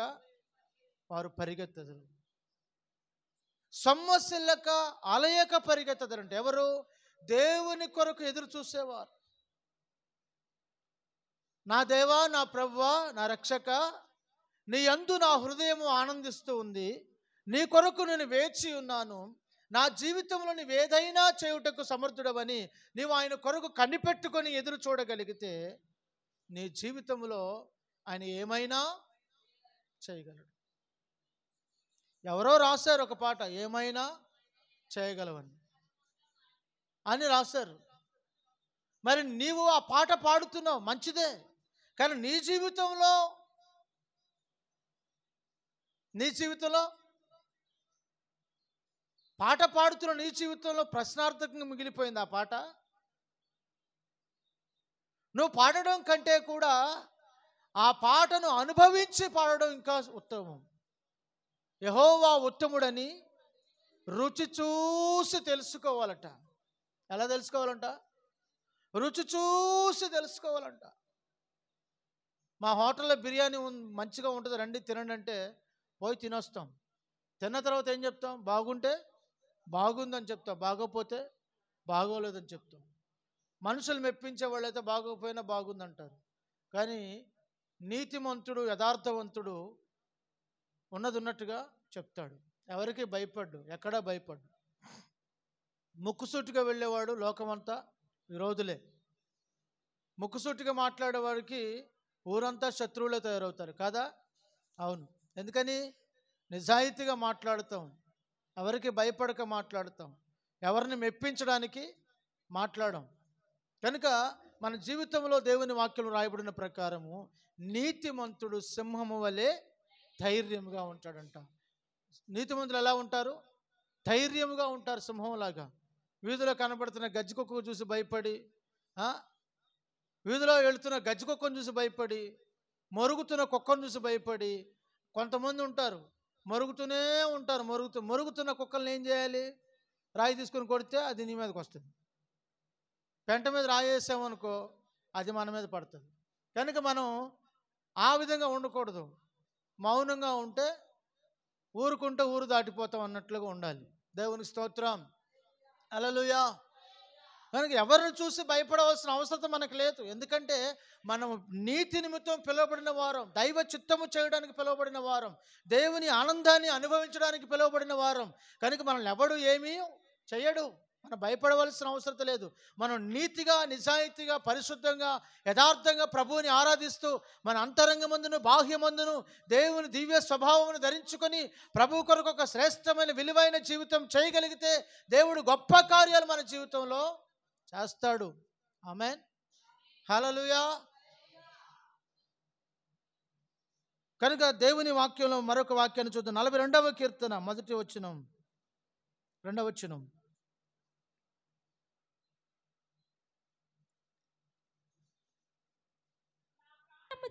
వారు పరిగెత్తదురు. సొమ్మసిల్లక అలయక పరిగెత్తదురంటే ఎవరు? దేవుని కొరకు ఎదురు చూసేవారు. నా దేవా, నా ప్రభువా, నా రక్షక, నీ యందు నా హృదయము ఆనందిస్తూ ఉంది, నీ కొరకు నేను వేచి ఉన్నాను, నా జీవితంలో నీవు ఏదైనా చేయుటకు సమర్థుడవని నీవు ఆయన కొరకు కనిపెట్టుకొని ఎదురు చూడగలిగితే నీ జీవితంలో ఆయన ఏమైనా చేయగలడు. ఎవరో రాశారు ఒక పాట, ఏమైనా చేయగలవని అని రాశారు. మరి నీవు ఆ పాట పాడుతున్నావు, మంచిదే. కానీ నీ జీవితంలో పాట పాడుతున్న నీ జీవితంలో ప్రశ్నార్థకంగా మిగిలిపోయింది ఆ పాట. నువ్వు పాడడం కంటే కూడా ఆ పాటను అనుభవించి పాడడం ఇంకా ఉత్తమం. యెహోవా ఉత్తముడని రుచి చూసి తెలుసుకోవాలట. ఎలా తెలుసుకోవాలంట? రుచి చూసి తెలుసుకోవాలంట. మా హోటల్లో బిర్యానీ మంచిగా ఉంటుంది, రండి తినండి అంటే పోయి తినొస్తాం. తిన్న తర్వాత ఏం చెప్తాం? బాగుంటే బాగుందని చెప్తాం, బాగోపోతే బాగోలేదని చెప్తాం. మనుషులు మెప్పించే వాళ్ళైతే బాగోపోయినా బాగుందంటారు. కానీ నీతిమంతుడు, యథార్థవంతుడు ఉన్నది ఉన్నట్టుగా చెప్తాడు. ఎవరికి భయపడ్డు, ఎక్కడా భయపడ్డు. ముక్కుసూటిగా వెళ్ళేవాడు లోకమంతా విరోధులే. ముక్కుసూటిగా మాట్లాడేవాడికి ఊరంతా శత్రువులే తయారవుతారు కదా. అవును. ఎందుకని? నిజాయితీగా మాట్లాడతాం, ఎవరికి భయపడక మాట్లాడతాం, ఎవరిని మెప్పించడానికి మాట్లాడం. కనుక మన జీవితంలో దేవుని వాక్యం రాయబడిన ప్రకారము నీతిమంతుడు సింహము వలె ధైర్యంగా ఉంటాడంట. నీతిమంతులు ఎలా ఉంటారు? ధైర్యంగా ఉంటారు, సింహంలాగా. వీధిలో కనబడుతున్న గజ్జికుక్కను చూసి భయపడి, వీధిలో వెళుతున్న గజ్జికుక్కను చూసి భయపడి, మరుగుతున్న కుక్కను చూసి భయపడి, కొంతమంది ఉంటారు మరుగుతూనే ఉంటారు. మరుగుతున్న కుక్కల్ని ఏం చేయాలి? రాయి తీసుకొని కొడితే అది నీ మీదకి వస్తుంది. పెంట మీద రాయి వేసామనుకో అది మన మీద పడుతుంది. కనుక మనం ఆ విధంగా ఉండకూడదు. మౌనంగా ఉంటే ఊరుకుంటే ఊరు దాటిపోతాం అన్నట్లుగా ఉండాలి. దేవునికి స్తోత్రం, హల్లెలూయా. కనుక ఎవరిని చూసి భయపడవలసిన అవసరం మనకు లేదు. ఎందుకంటే మనం నీతి నిమిత్తం పిలువబడిన వారం, దైవ చిత్తము చేయడానికి పిలువబడిన వారం, దేవుని ఆనందాన్ని అనుభవించడానికి పిలువబడిన వారం. కనుక మనల్ని ఎవడు ఏమీ చేయడు. మనం భయపడవలసిన అవసరం లేదు. మనం నీతిగా, నిజాయితీగా, పరిశుద్ధంగా, యథార్థంగా ప్రభువుని ఆరాధిస్తూ మన అంతరంగమందును బాహ్యమందును దేవుని దివ్య స్వభావమును ధరించుకొని ప్రభు కొరకు ఒక శ్రేష్టమైన విలువైన జీవితం చేయగలిగితే దేవుడు గొప్ప కార్యాలు మన జీవితంలో చేస్తాడు. ఆమేన్, హల్లెలూయా. కనుక దేవుని వాక్యంలో మరొక వాక్యాన్ని చూద్దాం. 42వ కీర్తన 1వ వచనం, 2వ వచనం.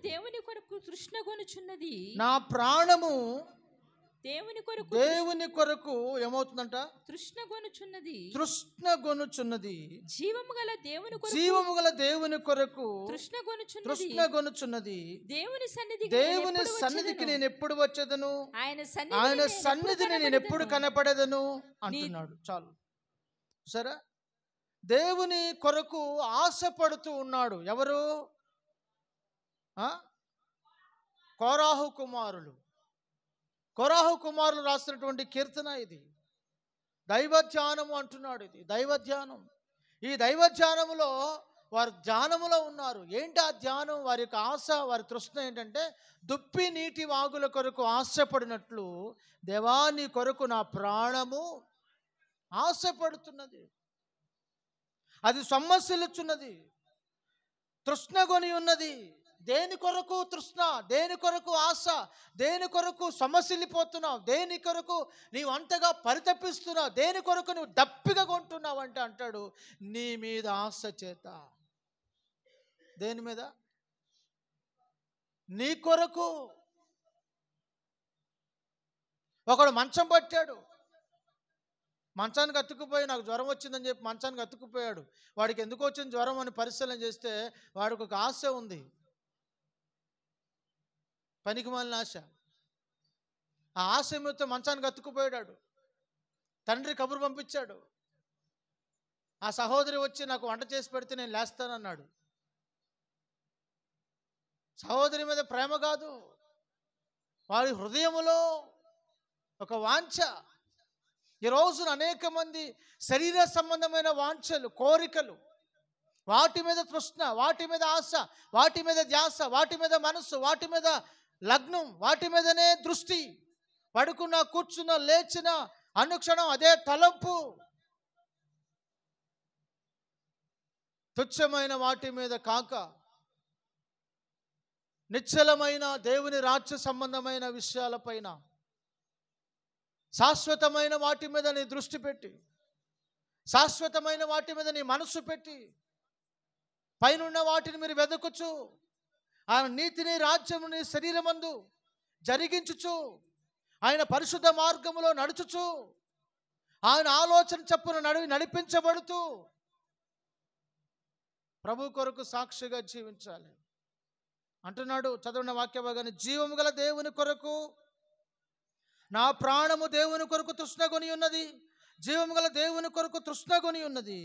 దేవుని కొరకు తృష్ణగొనుచున్నది, నా ప్రాణము దేవుని కొరకు ఏమవుతుందంట? తృష్ణగొనుచున్నది. జీవము గల దేవుని కొరకు తృష్ణగొనుచున్నది. దేవుని సన్నిధికి నేను ఎప్పుడు వచ్చేదను? ఆయన సన్నిధిని నేను ఎప్పుడు కనపడేదను అంటున్నాడు. చాలు సరే. దేవుని కొరకు ఆశపడుతూ ఉన్నాడు. ఎవరు? కోరాహు కుమారులు. కోరాహు కుమారులు రాసినటువంటి కీర్తన ఇది. దైవ ధ్యానము అంటున్నాడు. ఇది దైవ ధ్యానం. ఈ దైవ ధ్యానములో వారు ధ్యానములో ఉన్నారు. ఏంటి ఆ ధ్యానం? వారి యొక్క ఆశ, వారి తృష్ణ ఏంటంటే దుప్పి నీటి వాగుల కొరకు ఆశపడినట్లు దేవాని కొరకు నా ప్రాణము ఆశపడుతున్నది. అది సొమ్మసిల్లుచున్నది, తృష్ణగొని ఉన్నది. దేని కొరకు తృష్ణ? దేని కొరకు ఆశ? దేని కొరకు సమసిల్లిపోతున్నావు? దేని కొరకు నీవు అంతగా పరితపిస్తున్నావు? దేని కొరకు నువ్వు దప్పిగా కొంటున్నావు అంటే అంటాడు, నీ మీద ఆశ చేత. దేని మీద? నీ కొరకు. ఒకడు మంచం పట్టాడు, మంచానికి అతుక్కుపోయి నాకు జ్వరం వచ్చిందని చెప్పి మంచానికి అతుక్కుపోయాడు. వాడికి ఎందుకు వచ్చింది జ్వరం అని పరిశీలన చేస్తే వాడికి ఒక ఆశ ఉంది, పనికిమాలిన ఆశ. ఆ ఆశ నిమిత్తం మంచానికి అతుక్కుపోయాడు. తండ్రి కబురు పంపించాడు. ఆ సహోదరి వచ్చి నాకు వంట చేసి పెడితే నేను లేస్తానన్నాడు. సహోదరి మీద ప్రేమ కాదు, వారి హృదయములో ఒక వాంఛ. ఈ రోజున అనేక మంది శరీర సంబంధమైన వాంఛలు, కోరికలు, వాటి మీద తృష్ణ, వాటి మీద ఆశ, వాటి మీద ధ్యాస, వాటి మీద మనస్సు, వాటి మీద లగ్నం, వాటి మీదనే దృష్టి. పడుకున్నా, కూర్చున్నా, లేచిన అనుక్షణం అదే తలంపు. తుచ్చమైన వాటి మీద కాక నిశ్చలమైన దేవుని రాజ్య సంబంధమైన విషయాలపైన, శాశ్వతమైన వాటి మీద నీ దృష్టి పెట్టి, శాశ్వతమైన వాటి మీద నీ మనస్సు పెట్టి, పైనున్న వాటిని మీరు వెదకుచు, ఆయన నీతిని రాజ్యముని శరీరమందు జరిగించుచు, ఆయన పరిశుద్ధ మార్గములో నడుచుచు, ఆయన ఆలోచన చప్పున నడిపించబడుతూ ప్రభు కొరకు సాక్షిగా జీవించాలి అంటున్నాడు. చదవన్న వాక్య భాగాన్ని, జీవము గల దేవుని కొరకు నా ప్రాణము దేవుని కొరకు తృష్ణగొని ఉన్నది. జీవము గల దేవుని కొరకు తృష్ణగొని ఉన్నది.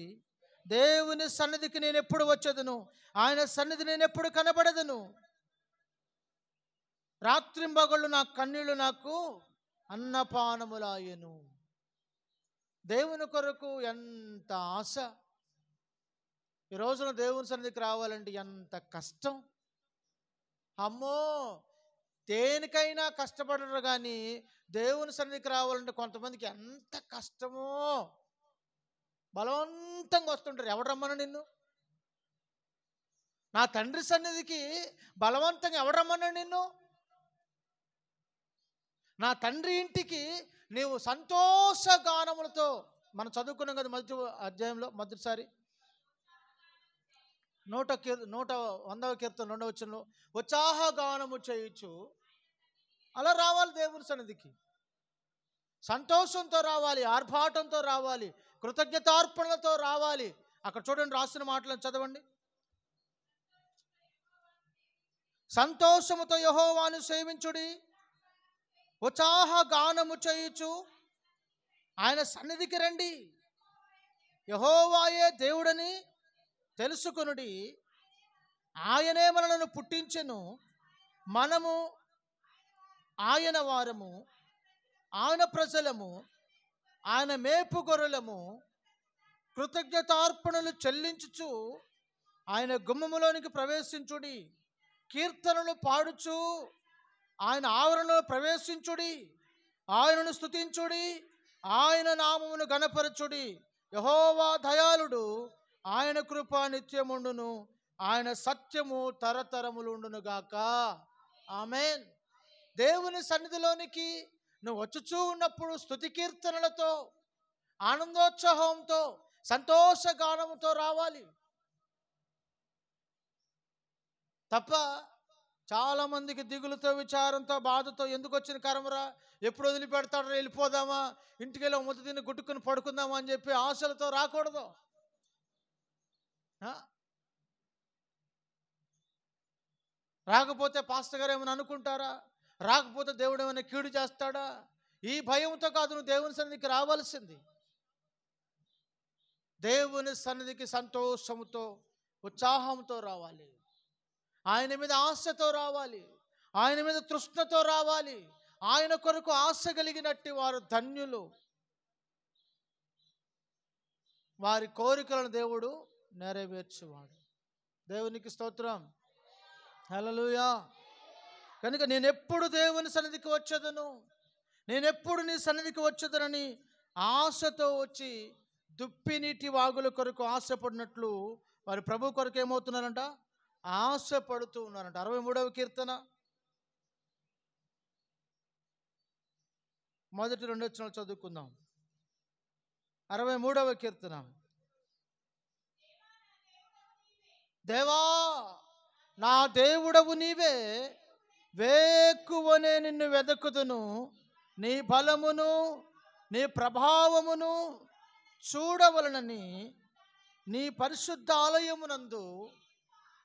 దేవుని సన్నిధికి నేను ఎప్పుడు వచ్చేదను, ఆయన సన్నిధి నేను ఎప్పుడు కనబడదను. రాత్రింబగళ్ళు నా కన్నీళ్లు నాకు అన్నపానములాయెను. దేవుని కొరకు ఎంత ఆశ. ఈ రోజున దేవుని సన్నిధికి రావాలంటే ఎంత కష్టం. అమ్మో, దేనికైనా కష్టపడరు, కానీ దేవుని సన్నిధికి రావాలంటే కొంతమందికి ఎంత కష్టమో. బలవంతంగా వస్తుంటారు. ఎవడు రమ్మను నిన్ను? నా తండ్రి సన్నిధికి బలవంతంగా ఎవడు రమ్మన్నాడు నిన్ను? నా తండ్రి ఇంటికి నీవు సంతోషగానములతో, మనం చదువుకున్నాం కదా మొదటి అధ్యాయంలో, మొదటిసారి 100వ కీర్తన 2వ వచనంలో, ఉత్సాహగానము చేయొచ్చు. అలా రావాలి దేవుని సన్నిధికి. సంతోషంతో రావాలి, ఆర్భాటంతో రావాలి, కృతజ్ఞతార్పణలతో రావాలి. అక్కడ చూడండి, రాసిన మాటలను చదవండి. సంతోషముతో యెహోవాను సేవించుడి, ఉత్సాహగానము చేయుచు ఆయన సన్నిధికి రండి. యెహోవాయే దేవుడని తెలుసుకొనుడి. ఆయనే మనలను పుట్టించెను, మనము ఆయన వారము, ఆయన ప్రజలము, ఆయన మేపు గొర్రెలము. కృతజ్ఞతార్పణలు చెల్లించుచు ఆయన గుమ్మములోనికి ప్రవేశించుడి. కీర్తనలు పాడుచు ఆయన ఆవరణలో ప్రవేశించుడి. ఆయనను స్తుతించుడి, ఆయన నామమును గణపరచుడి. యెహోవా దయాళుడు, ఆయన కృప నిత్యముండును, ఆయన సత్యము తరతరములుండును గాక. ఆమేన్. దేవుని సన్నిధిలోనికి నువ్వు వచ్చుచూ ఉన్నప్పుడు స్తుతి కీర్తనలతో, ఆనందోత్సాహంతో, సంతోషగానముతో రావాలి తప్ప చాలామందికి దిగులుతో, విచారంతో, బాధతో, ఎందుకు వచ్చిన కర్మరా, ఎప్పుడు వదిలిపెడతాడో, వెళ్ళిపోదామా, ఇంటికి వెళ్ళి ముద్ద తిని గుట్టుకుని పడుకుందామా అని చెప్పి ఆశలతో రాకూడదు. రాకపోతే పాస్టర్ గారు ఏమైనా అనుకుంటారా, రాకపోతే దేవుడు ఏమైనా కీడు చేస్తాడా, ఈ భయంతో కాదు నువ్వు దేవుని సన్నిధికి రావాల్సింది. దేవుని సన్నిధికి సంతోషముతో, ఉత్సాహంతో రావాలి. ఆయన మీద ఆశతో రావాలి, ఆయన మీద తృష్ణతో రావాలి. ఆయన కొరకు ఆశ కలిగినట్టు వారు ధన్యులు. వారి కోరికలను దేవుడు నెరవేర్చువాడు. దేవునికి స్తోత్రం, హల్లెలూయా. కనుక నేనెప్పుడు దేవుని సన్నిధికి వచ్చేదను, నేనెప్పుడు నీ సన్నిధికి వచ్చేదనని ఆశతో వచ్చి దుప్పినీటి వాగుల కొరకు ఆశపడినట్లు వారి ప్రభు కొరకు ఏమవుతున్నారంట, ఆశపడుతూ ఉన్నారంట. 63వ కీర్తన 1-2 వచనాలు చదువుకుందాం. 63వ కీర్తన. దేవా నా దేవుడవు నీవే, వేకువనే నిన్ను వెదకుదును. నీ బలమును నీ ప్రభావమును చూడవలనని నీ పరిశుద్ధ ఆలయమునందు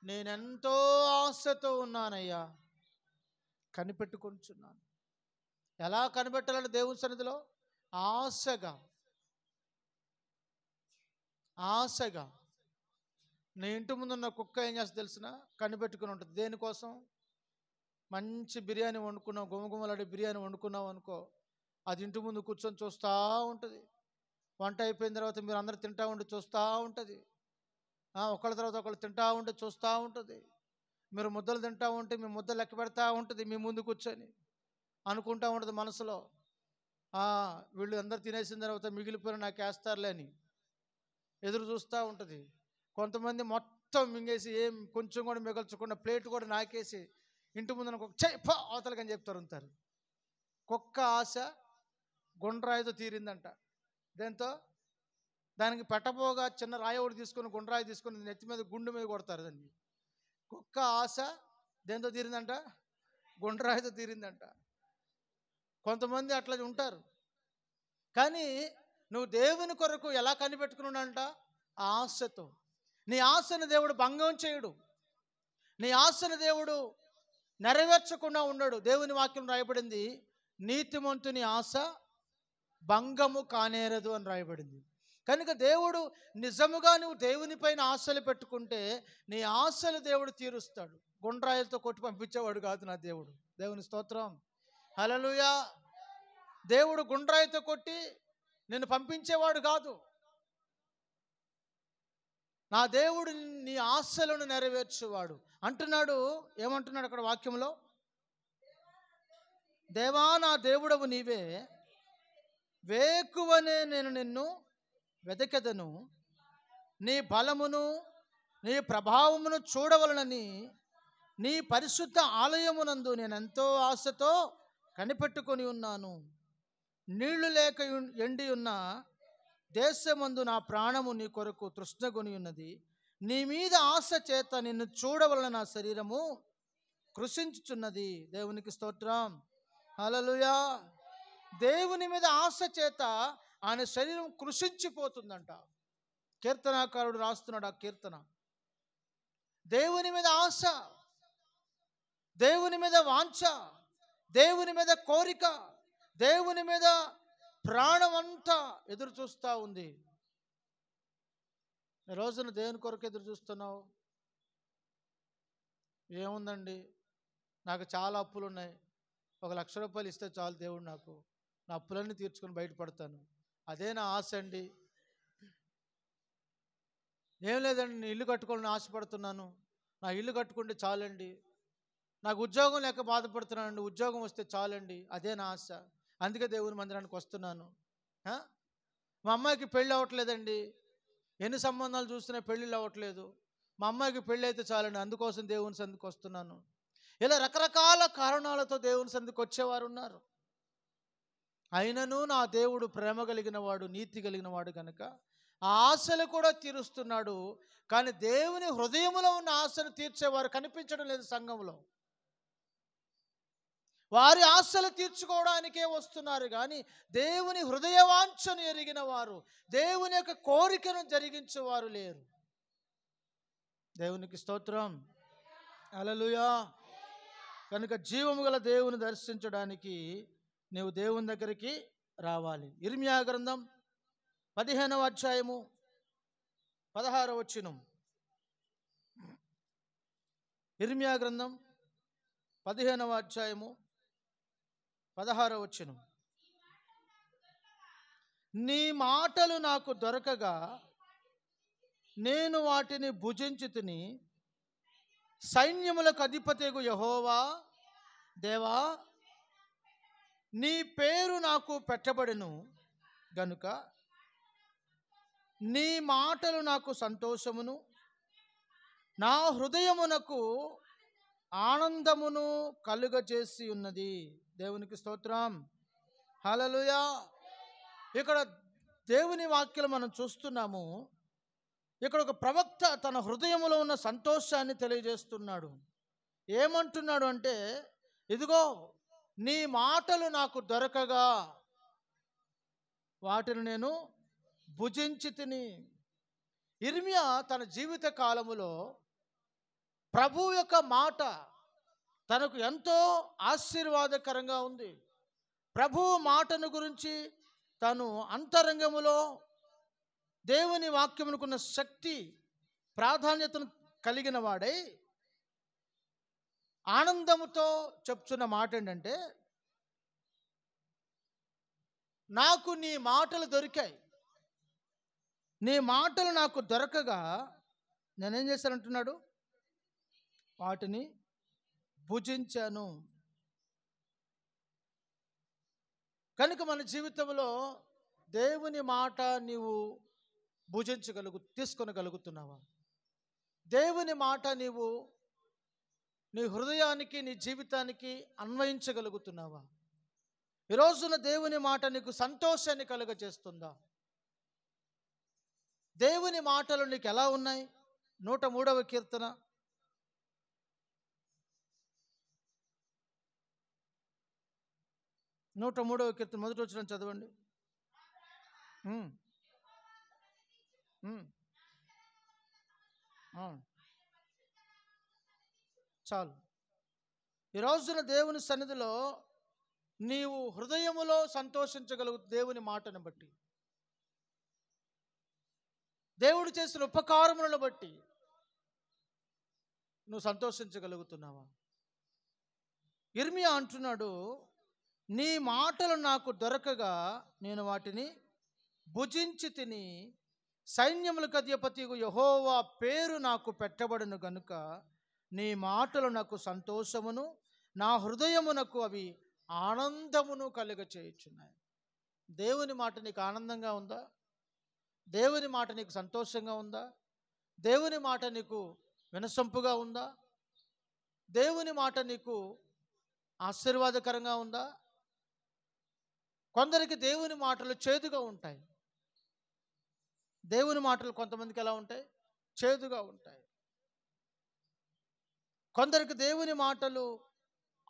నేనెంతో ఆశతో ఉన్నానయ్యా. కనిపెట్టుకుంటున్నాను. ఎలా కనిపెట్టాలంటే దేవుని సన్నిధిలో ఆశగా, ఆశగా. నీ ఇంటి ముందున్న కుక్క ఏం చేస్తా తెలిసిన, కనిపెట్టుకుని ఉంటుంది. దేనికోసం? మంచి బిర్యానీ వండుకున్నావు, గుమగుమలాడి బిర్యానీ వండుకున్నావు అనుకో, అది ఇంటి ముందు కూర్చొని చూస్తూ ఉంటుంది. వంట అయిపోయిన తర్వాత మీరు అందరూ తింటూ ఉండి చూస్తూ ఉంటుంది. ఒకళ్ళ తర్వాత ఒకళ్ళు తింటూ ఉంటే చూస్తూ ఉంటుంది. మీరు ముద్దలు తింటూ ఉంటే మీ ముద్దలు లెక్క పెడతా ఉంటుంది. మీ ముందు కూర్చొని అనుకుంటూ ఉంటుంది మనసులో, వీళ్ళు అందరు తినేసిన తర్వాత మిగిలిపోయిన నాకు వేస్తారులే అని ఎదురు చూస్తూ ఉంటుంది. కొంతమంది మొత్తం మింగేసి ఏం కొంచెం కూడా మిగల్చకుండా ప్లేట్ కూడా నాకేసి ఇంటి ముందు ఒక చెయ్యి అవతలకని చెప్తారు ఉంటారు. కుక్క ఆశ గుండ్రాయితో తీరిందంట. దేంతో? దానికి పెట్టబోగా చిన్న రాయి ఒకటి తీసుకొని, గుండ్రాయి తీసుకొని నెత్తి మీద గుండు మీద కొడతారు దాన్ని. కుక్క ఆశ దేంతో తీరిందంట? గుండ్రాయితో తీరిందంట. కొంతమంది అట్లా ఉంటారు. కానీ నువ్వు దేవుని కొరకు ఎలా కనిపెట్టుకున్నాడంట? ఆశతో. నీ ఆశను దేవుడు భంగం చేయడు. నీ ఆశను దేవుడు నెరవేర్చకుండా ఉండడు. దేవుని వాక్యం రాయబడింది, నీతిమంతుని ఆశ భంగము కానేరదు అని రాయబడింది. కనుక దేవుడు నిజముగా నువ్వు దేవునిపైన ఆశలు పెట్టుకుంటే నీ ఆశలు దేవుడు తీరుస్తాడు. గుండ్రాయిలతో కొట్టి పంపించేవాడు కాదు నా దేవుడు. దేవుని స్తోత్రం, హల్లెలూయా. దేవుడు గుండ్రాయితో కొట్టి నిన్ను పంపించేవాడు కాదు. నా దేవుడు నీ ఆశలను నెరవేర్చేవాడు అంటున్నాడు. ఏమంటున్నాడు అక్కడ వాక్యంలో? దేవా నా దేవుడవు నీవే, వేకువనే నేను నిన్ను వెదకెదను, నీ బలమును నీ ప్రభావమును చూడవలనని నీ పరిశుద్ధ ఆలయమునందు నేనెంతో ఆశతో కనిపెట్టుకొని ఉన్నాను. నీళ్లు లేక ఎండి ఉన్న దేశమందు నా ప్రాణము నీ కొరకు తృష్ణగొని ఉన్నది. నీ మీద ఆశ చేత నిన్ను చూడవలన నా శరీరము కృషించుచున్నది. దేవునికి స్తోత్రం, హల్లెలూయా. దేవుని మీద ఆశ చేత ఆయన శరీరం కృషించిపోతుందంట. కీర్తనాకారుడు రాస్తున్నాడు ఆ కీర్తన. దేవుని మీద ఆశ, దేవుని మీద వాంఛ, దేవుని మీద కోరిక, దేవుని మీద ప్రాణం అంతా ఎదురు చూస్తూ ఉంది. ఈ రోజున దేవుని కొరకు ఎదురు చూస్తున్నావు. ఏముందండి, నాకు చాలా అప్పులు ఉన్నాయి, 1,00,000 రూపాయలు ఇస్తే చాలు దేవుడు నాకు, నా అప్పులన్నీ తీర్చుకొని బయటపడతాను. అదే నా ఆశ అండి. ఏం లేదండి, నేను ఇల్లు కట్టుకోవాలని ఆశపడుతున్నాను, నా ఇల్లు కట్టుకుంటే చాలండి. నాకు ఉద్యోగం లేక బాధపడుతున్నానండి, ఉద్యోగం వస్తే చాలండి, అదే నా ఆశ. అందుకే దేవుని మందిరానికి వస్తున్నాను. మా అమ్మాయికి పెళ్ళి అవ్వట్లేదండి, ఎన్ని సంబంధాలు చూస్తున్నా పెళ్ళిళ్ళు అవ్వట్లేదు, మా అమ్మాయికి పెళ్ళి అయితే చాలండి, అందుకోసం దేవుని సందుకు వస్తున్నాను. ఇలా రకరకాల కారణాలతో దేవుని సందుకు వచ్చేవారు ఉన్నారు. అయినను నా దేవుడు ప్రేమ కలిగిన వాడు, నీతి కలిగిన వాడు కనుక ఆ ఆశలు కూడా తీరుస్తున్నాడు. కానీ దేవుని హృదయంలో ఉన్న ఆశను తీర్చేవారు కనిపించడం లేదు సంఘంలో. వారి ఆశలు తీర్చుకోవడానికే వస్తున్నారు కానీ దేవుని హృదయవాంఛను ఎరిగిన వారు, దేవుని యొక్క కోరికను జరిగించేవారు లేరు. దేవునికి స్తోత్రం, హల్లెలూయా. కనుక జీవము గల దేవుని దర్శించడానికి నీవు దేవుని దగ్గరికి రావాలి. ఇర్మియా గ్రంథం 15వ అధ్యాయము 16వ వచనం. ఇర్మియా గ్రంథం 15వ అధ్యాయము 16వ వచనం. నీ మాటలు నాకు దొరకగా నేను వాటిని భుజించితిని. సైన్యములకు అధిపతియగు యెహోవా దేవా, నీ పేరు నాకు పెట్టబడెను గనుక నీ మాటలు నాకు సంతోషమును, నా హృదయమునకు ఆనందమును కలుగజేసి ఉన్నది. దేవునికి స్తోత్రం, హల్లెలూయా. ఇక్కడ దేవుని వాక్యం మనం చూస్తున్నాము. ఇక్కడ ఒక ప్రవక్త తన హృదయములో ఉన్న సంతోషాన్ని తెలియజేస్తున్నాడు. ఏమంటున్నాడు అంటే, ఇదిగో నీ మాటలు నాకు దొరకగా వాటిని నేను భుజించి తిని. ఇర్మియా తన జీవిత కాలములో ప్రభు యొక్క మాట తనకు ఎంతో ఆశీర్వాదకరంగా ఉంది. ప్రభు మాటను గురించి తను అంతరంగములో దేవుని వాక్యమునకున్న శక్తి ప్రాధాన్యతను కలిగిన వాడై ఆనందముతో చెప్తున్న మాట ఏంటంటే, నాకు నీ మాటలు దొరికాయి, నీ మాటలు నాకు దొరకగా నేనేం చేశానంటున్నాడు, వాటిని భుజించాను. కనుక మన జీవితంలో దేవుని మాట నీవు తీసుకొనగలుగుతున్నావా? దేవుని మాట నీవు నీ హృదయానికి, నీ జీవితానికి అన్వయించగలుగుతున్నావా? ఈ రోజున దేవుని మాట నీకు సంతోషాన్ని కలుగజేస్తుందా? దేవుని మాటలు నీకు ఎలా ఉన్నాయి? 103వ కీర్తన 103వ కీర్తన మొదటి వచనం చదవండి. చాలు. ఈ రోజున దేవుని సన్నిధిలో నీవు హృదయములో సంతోషించగలుగు దేవుని మాటను బట్టి, దేవుడు చేసిన ఉపకారములను బట్టి నువ్వు సంతోషించగలుగుతున్నావా? ఇర్మియా అంటున్నాడు, నీ మాటలు నాకు దొరకగా నేను వాటిని భుజించి తిని, సైన్యములకు అధిపతియగు యెహోవా పేరు నాకు పెట్టబడును గనుక నీ మాటలు నాకు సంతోషమును, నా హృదయమునకు అవి ఆనందమును కలుగచేయుచున్నాయి. దేవుని మాట నీకు ఆనందంగా ఉందా? దేవుని మాట నీకు సంతోషంగా ఉందా? దేవుని మాట నీకు వినసొంపుగా ఉందా? దేవుని మాట నీకు ఆశీర్వాదకరంగా ఉందా? కొందరికి దేవుని మాటలు చేదుగా ఉంటాయి. దేవుని మాటలు కొంతమందికి ఎలా ఉంటాయి? చేదుగా ఉంటాయి. కొందరికి దేవుని మాటలు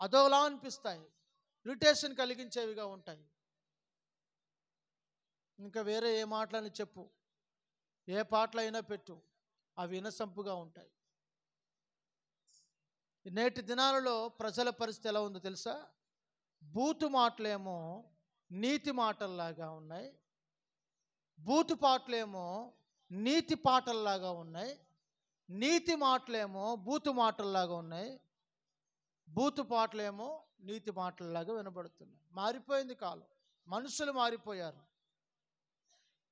అదోలా అనిపిస్తాయి, ఇరిటేషన్ కలిగించేవిగా ఉంటాయి. ఇంకా వేరే ఏ మాటలని చెప్పు, ఏ పాటలైనా పెట్టు, అవి వినసంపుగా ఉంటాయి. నేటి దినాలలో ప్రజల పరిస్థితి ఎలా ఉందో తెలుసా? బూతు మాటలేమో నీతి మాటల్లాగా ఉన్నాయి, బూతు పాటలేమో నీతి పాటల్లాగా ఉన్నాయి, నీతి మాటలేమో బూతు మాటల్లాగా ఉన్నాయి, బూతు పాటలేమో నీతి మాటల్లాగా వినబడుతున్నాయి. మారిపోయింది కాలం, మనుషులు మారిపోయారు.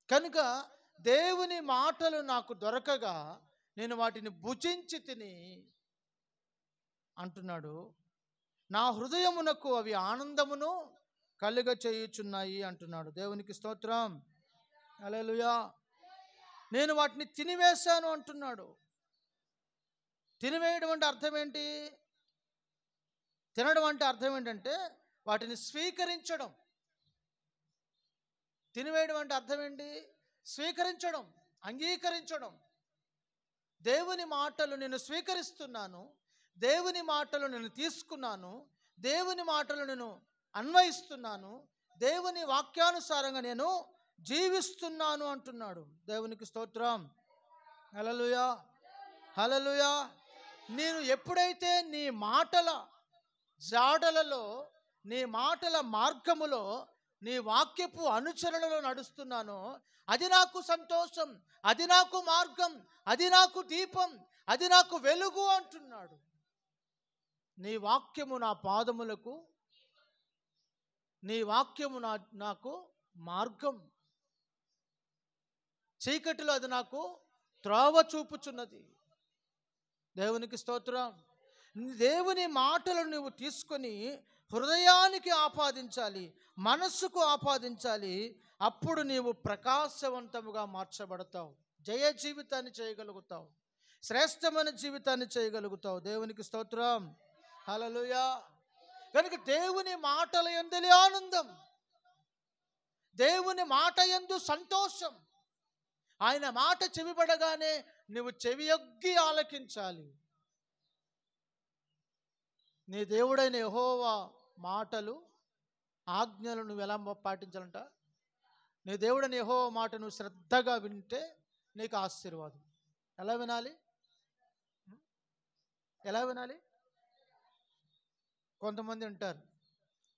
కనుక దేవుని మాటలు నాకు దొరకగా నేను వాటిని భుజించి తిని అంటున్నాడు, నా హృదయమునకు అవి ఆనందమును కలుగ చేయుచున్నాయి అంటున్నాడు. దేవునికి స్తోత్రం, హల్లెలూయా. నేను వాటిని తినివేశాను అంటున్నాడు. తినివేయడం అంటే అర్థం ఏంటి? తినడం అంటే అర్థం ఏంటంటే వాటిని స్వీకరించడం. తినివేయడం అంటే అర్థం ఏంటి? స్వీకరించడం, అంగీకరించడం. దేవుని మాటలు నేను స్వీకరిస్తున్నాను, దేవుని మాటలు నేను తీసుకున్నాను, దేవుని మాటలు నేను అన్వయిస్తున్నాను, దేవుని వాక్యానుసారంగా నేను జీవిస్తున్నాను అంటున్నాడు. దేవునికి స్తోత్రం, హల్లెలూయా, హల్లెలూయా. నేను ఎప్పుడైతే నీ మాటల జాడలలో, నీ మాటల మార్గములో, నీ వాక్యపు అనుచరణలో నడుస్తున్నానో అది నాకు సంతోషం, అది నాకు మార్గం, అది నాకు దీపం, అది నాకు వెలుగు అంటున్నాడు. నీ వాక్యము నా పాదములకు, నీ వాక్యము నాకు మార్గం, చీకటిలో అది నాకు త్రోవ చూపుచున్నది. దేవునికి స్తోత్రం. దేవుని మాటలను నువ్వు తీసుకొని హృదయానికి ఆపాదించాలి, మనస్సుకు ఆపాదించాలి. అప్పుడు నీవు ప్రకాశవంతముగా మార్చబడతావు, జయ జీవితాన్ని చేయగలుగుతావు, శ్రేష్టమైన జీవితాన్ని చేయగలుగుతావు. దేవునికి స్తోత్రం, హల్లెలూయా. కనుక దేవుని మాటల యందు ఆనందం, దేవుని మాట యందు సంతోషం. ఆయన మాట చెవిపడగానే నువ్వు చెవియొగ్గి ఆలకించాలి. నీ దేవుడైన యెహోవా మాటలు, ఆజ్ఞలు నువ్వు ఎలా పాటించాలంట? నీ దేవుడైన యెహోవా మాట నువ్వు శ్రద్ధగా వింటే నీకు ఆశీర్వాదం. ఎలా వినాలి? ఎలా వినాలి? కొంతమంది ఉంటారు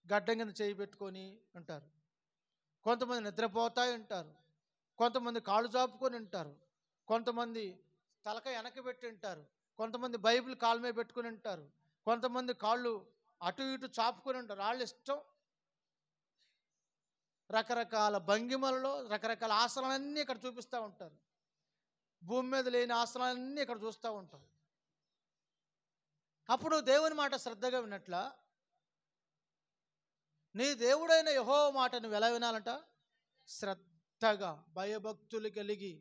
గడ్డం కింద చేయి పెట్టుకొని ఉంటారు, కొంతమంది నిద్రపోతాయి ఉంటారు, కొంతమంది కాళ్ళు చాపుకొని ఉంటారు, కొంతమంది తలక వెనక పెట్టి ఉంటారు, కొంతమంది బైబిల్ కాళ్ళ మీద పెట్టుకుని ఉంటారు, కొంతమంది కాళ్ళు అటు ఇటు చాపుకొని ఉంటారు. వాళ్ళ ఇష్టం. రకరకాల భంగిమలలో రకరకాల ఆసనాలన్నీ ఇక్కడ చూపిస్తూ ఉంటారు. భూమి మీద లేని ఆసనాలన్నీ ఇక్కడ చూస్తూ ఉంటాం. అప్పుడు దేవుని మాట శ్రద్ధగా విన్నట్లా? నీ దేవుడైన యెహోవా మాట నువ్వు ఎలా వినాలంట? శ్రద్ధగా, భయభక్తులు కలిగి,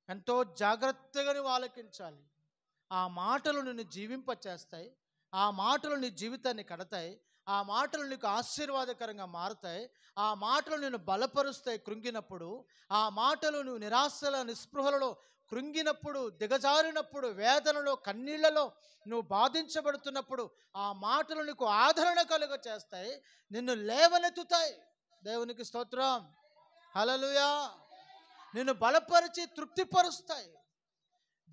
ఎంతో జాగ్రత్తగా నువ్వు ఆలకించాలి. ఆ మాటలు నిన్ను జీవింపచేస్తాయి, ఆ మాటలు నీ జీవితాన్ని కడతాయి, ఆ మాటలు నీకు ఆశీర్వాదకరంగా మారుతాయి, ఆ మాటలు నిన్ను బలపరుస్తాయి. కృంగినప్పుడు ఆ మాటలు నువ్వు నిరాశల నిస్పృహలలో కృంగినప్పుడు, దిగజారినప్పుడు, వేదనలో కన్నీళ్లలో నువ్వు బాధించబడుతున్నప్పుడు ఆ మాటలు నీకు ఆదరణ కలుగ చేస్తాయి, నిన్ను లేవనెత్తుతాయి. దేవునికి స్తోత్రం, హల్లెలూయా. నిన్ను బలపరిచి తృప్తిపరుస్తాయి.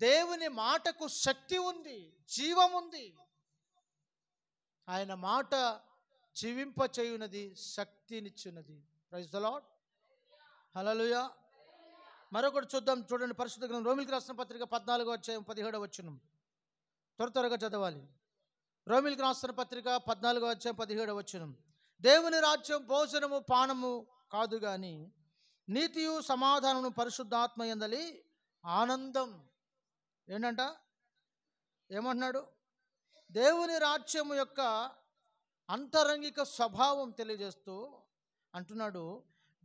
దేవుని మాటకు శక్తి ఉంది, జీవం ఉంది. ఆయన మాట జీవింప చేయునది, శక్తినిచ్చున్నది. Praise the lord. హల్లెలూయా. మరొకటి చూద్దాం, చూడండి. పరిశుద్ధ గ్రంథం రోమీయులకు రాసిన పత్రిక 14వ అధ్యాయం 17వ వచనం. త్వరగా చదవాలి. రోమీయులకు రాసిన పత్రిక 14వ అధ్యాయం 17వ వచనం. దేవుని రాజ్యం భోజనము పానము కాదు గాని నీతియు సమాధానము పరిశుద్ధాత్మ యందలి ఆనందం. ఏంటంట? ఏమంటున్నాడు? దేవుని రాజ్యము యొక్క అంతరంగిక స్వభావం తెలియజేస్తూ అంటున్నాడు.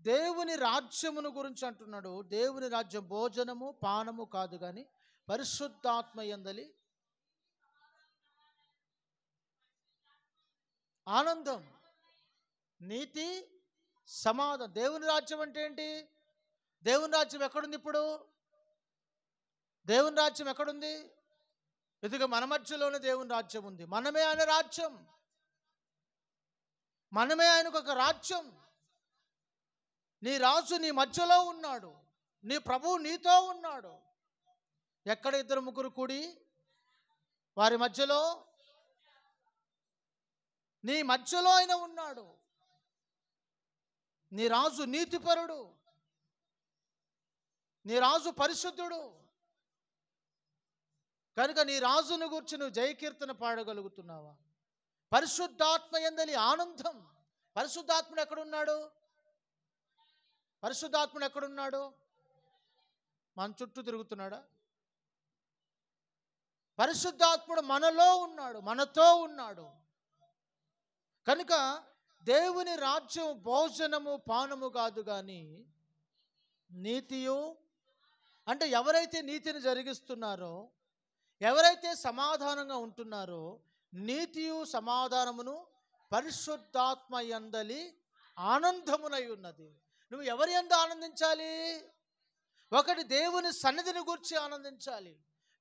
దేవుని రాజ్యమును గురించి అంటున్నాడు. దేవుని రాజ్యం భోజనము పానము కాదు కానీ పరిశుద్ధాత్మ యందలి ఆనందం, నీతి, సమాధానం. దేవుని రాజ్యం అంటే ఏంటి? దేవుని రాజ్యం ఎక్కడుంది ఇప్పుడు? దేవుని రాజ్యం ఎక్కడుంది? ఇదిగో మన మధ్యలోనే దేవుని రాజ్యం ఉంది. మనమే ఆయన రాజ్యం, మనమే ఆయనకు ఒక రాజ్యం. నీ రాజు నీ మధ్యలో ఉన్నాడు, నీ ప్రభువు నీతో ఉన్నాడు. ఎక్కడ ఇద్దరు ముగ్గురు కూడి వారి మధ్యలో, నీ మధ్యలో ఆయన ఉన్నాడు. నీ రాజు నీతిపరుడు, నీ రాజు పరిశుద్ధుడు. కనుక నీ రాజును గురించి నువ్వు జయకీర్తన పాడగలుగుతున్నావా? పరిశుద్ధాత్మ యందలి ఆనందం. పరిశుద్ధాత్ముడు ఎక్కడున్నాడు? పరిశుద్ధాత్ముడు ఎక్కడున్నాడు? మన చుట్టూ తిరుగుతున్నాడా? పరిశుద్ధాత్ముడు మనలో ఉన్నాడు, మనతో ఉన్నాడు. కనుక దేవుని రాజ్యం భోజనము పానము కాదు కానీ నీతియు, అంటే ఎవరైతే నీతిని జరిగిస్తున్నారో, ఎవరైతే సమాధానంగా ఉంటున్నారో, నీతియు సమాధానమును పరిశుద్ధాత్మ యందలి ఆనందమునై ఉన్నది. నువ్వు ఎవరి యందు ఆనందించాలి? ఒకటి, దేవుని సన్నిధిని గురించి ఆనందించాలి,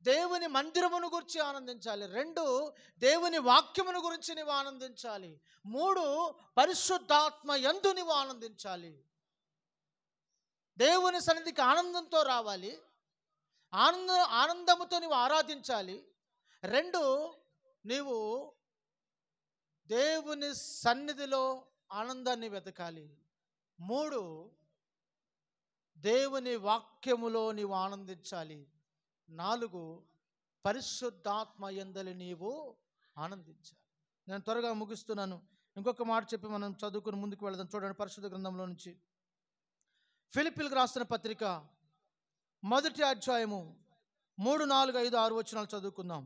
దేవుని మందిరమును గురించి ఆనందించాలి. 2, దేవుని వాక్యమును గురించి నీవు ఆనందించాలి. 3, పరిశుద్ధాత్మ యందు నీవు ఆనందించాలి. దేవుని సన్నిధికి ఆనందంతో రావాలి, ఆనందముతో నీవు ఆరాధించాలి. 2, నీవు దేవుని సన్నిధిలో ఆనందాన్ని వెతకాలి. 3, దేవుని వాక్యములో నీవు ఆనందించాలి. 4, పరిశుద్ధాత్మ యందలి నీవు ఆనందించాలి. నేను త్వరగా ముగిస్తున్నాను. ఇంకొక మాట చెప్పి మనం చదువుకుని ముందుకు వెళదాం. చూడండి, పరిశుద్ధ గ్రంథంలో నుంచి ఫిలిప్పీలకు రాసిన పత్రిక 1వ అధ్యాయము 3, 4, 5, 6 వచనాలు చదువుకుందాం.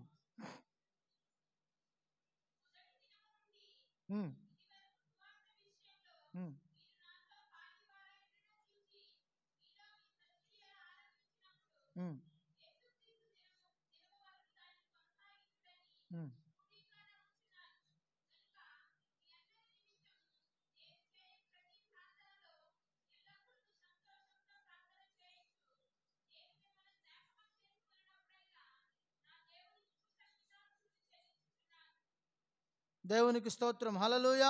దేవునికి స్తోత్రం. హల్లెలూయా.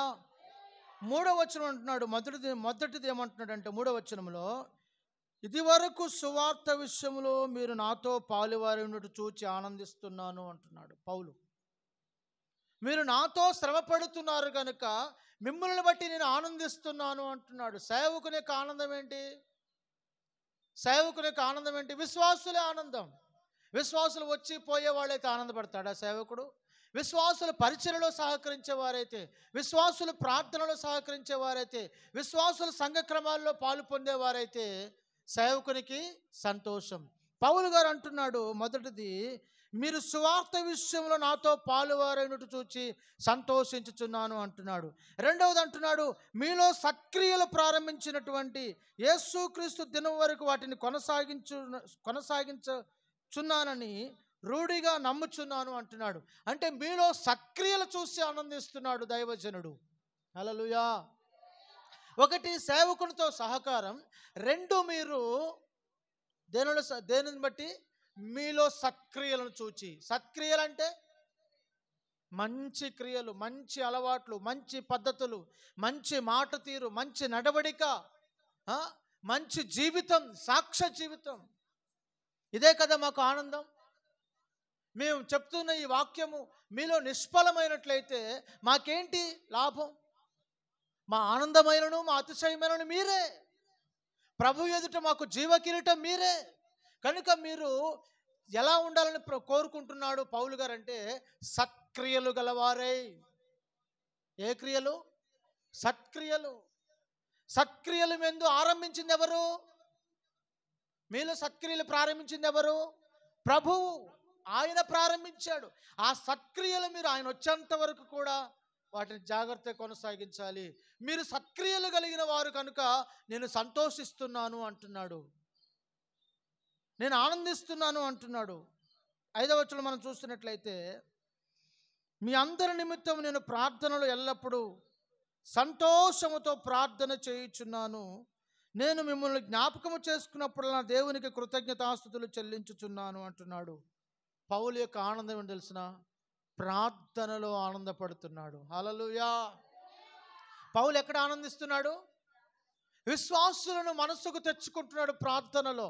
3వ వచనం అంటున్నాడు. మొదటిది ఏమంటున్నాడు అంటే 3వ వచనంలో, ఇదివరకు సువార్త విషయంలో మీరు నాతో పాలువారి ఉన్నట్టు చూచి ఆనందిస్తున్నాను అంటున్నాడు పౌలు. మీరు నాతో శ్రమపడుతున్నారు కనుక మిమ్మల్ని బట్టి నేను ఆనందిస్తున్నాను అంటున్నాడు. సేవకుని యొక్క ఆనందం ఏంటి? సేవకుని యొక్క ఆనందం ఏంటి? విశ్వాసులే ఆనందం. విశ్వాసులు వచ్చి పోయే వాళ్ళైతే ఆనందపడతాడా సేవకుడు? విశ్వాసులు పరిచర్యలో సహకరించేవారైతే, విశ్వాసులు ప్రార్థనలో సహకరించేవారైతే, విశ్వాసులు సంఘక్రమాల్లో పాలు పొందేవారైతే సేవకునికి సంతోషం. పౌలు గారు అంటున్నాడు, మొదటిది, మీరు సువార్త విషయంలో నాతో పాలువారైనట్టు చూచి సంతోషించుచున్నాను అంటున్నాడు. 2వది అంటున్నాడు, మీలో సక్రియలు ప్రారంభించినటువంటి యేసుక్రీస్తు దినం వరకు వాటిని కొనసాగించుచున్నానని రూఢిగా నమ్ముచున్నాను అంటున్నాడు. అంటే మీలో సక్రియలు చూసి ఆనందిస్తున్నాడు దైవజనుడు. హల్లెలూయా. 1, సేవకునితో సహకారం. 2, మీరు దేనిని బట్టి? మీలో సత్క్రియలను చూచి. సత్క్రియలు అంటే మంచి క్రియలు, మంచి అలవాట్లు, మంచి పద్ధతులు, మంచి మాట తీరు, మంచి నడవడిక, మంచి జీవితం, సాక్ష్య జీవితం. ఇదే కదా మాకు ఆనందం. మేము చెప్తున్న ఈ వాక్యము మీలో నిష్ఫలమైనట్లయితే మాకేంటి లాభం? మా ఆనందమైనను మా అతిశయమైనను మీరే. ప్రభు ఎదుట మాకు జీవకిరీటం మీరే. కనుక మీరు ఎలా ఉండాలని కోరుకుంటున్నాడు పౌలు గారు అంటే, సత్క్రియలు గలవారై. ఏ క్రియలు? సత్క్రియలు. సత్క్రియలు మెందు ఆరంభించింది ఎవరు? మీలో సత్క్రియలు ప్రారంభించింది ఎవరు? ప్రభువు. ఆయన ప్రారంభించాడు. ఆ సత్క్రియలు మీరు ఆయన వచ్చేంత వరకు కూడా వాటిని జాగ్రత్తగా కొనసాగించాలి. మీరు సత్క్రియలు కలిగిన వారు కనుక నేను సంతోషిస్తున్నాను అంటున్నాడు, నేను ఆనందిస్తున్నాను అంటున్నాడు. 5వ వచనం మనం చూస్తున్నట్లయితే, మీ అందరి నిమిత్తం నేను ప్రార్థనలు ఎల్లప్పుడూ సంతోషముతో ప్రార్థన చేయుచున్నాను. నేను మిమ్మల్ని జ్ఞాపకము చేసుకున్నప్పుడు నా దేవునికి కృతజ్ఞతాస్తుతులు చెల్లించుచున్నాను అంటున్నాడు. పౌలు యొక్క ఆనందం ఏంటి తెలిసిన? ప్రార్థనలో ఆనందపడుతున్నాడు. హల్లెలూయా. పౌలు ఎక్కడ ఆనందిస్తున్నాడు? విశ్వాసులను మనసుకు తెచ్చుకుంటున్నాడు ప్రార్థనలో.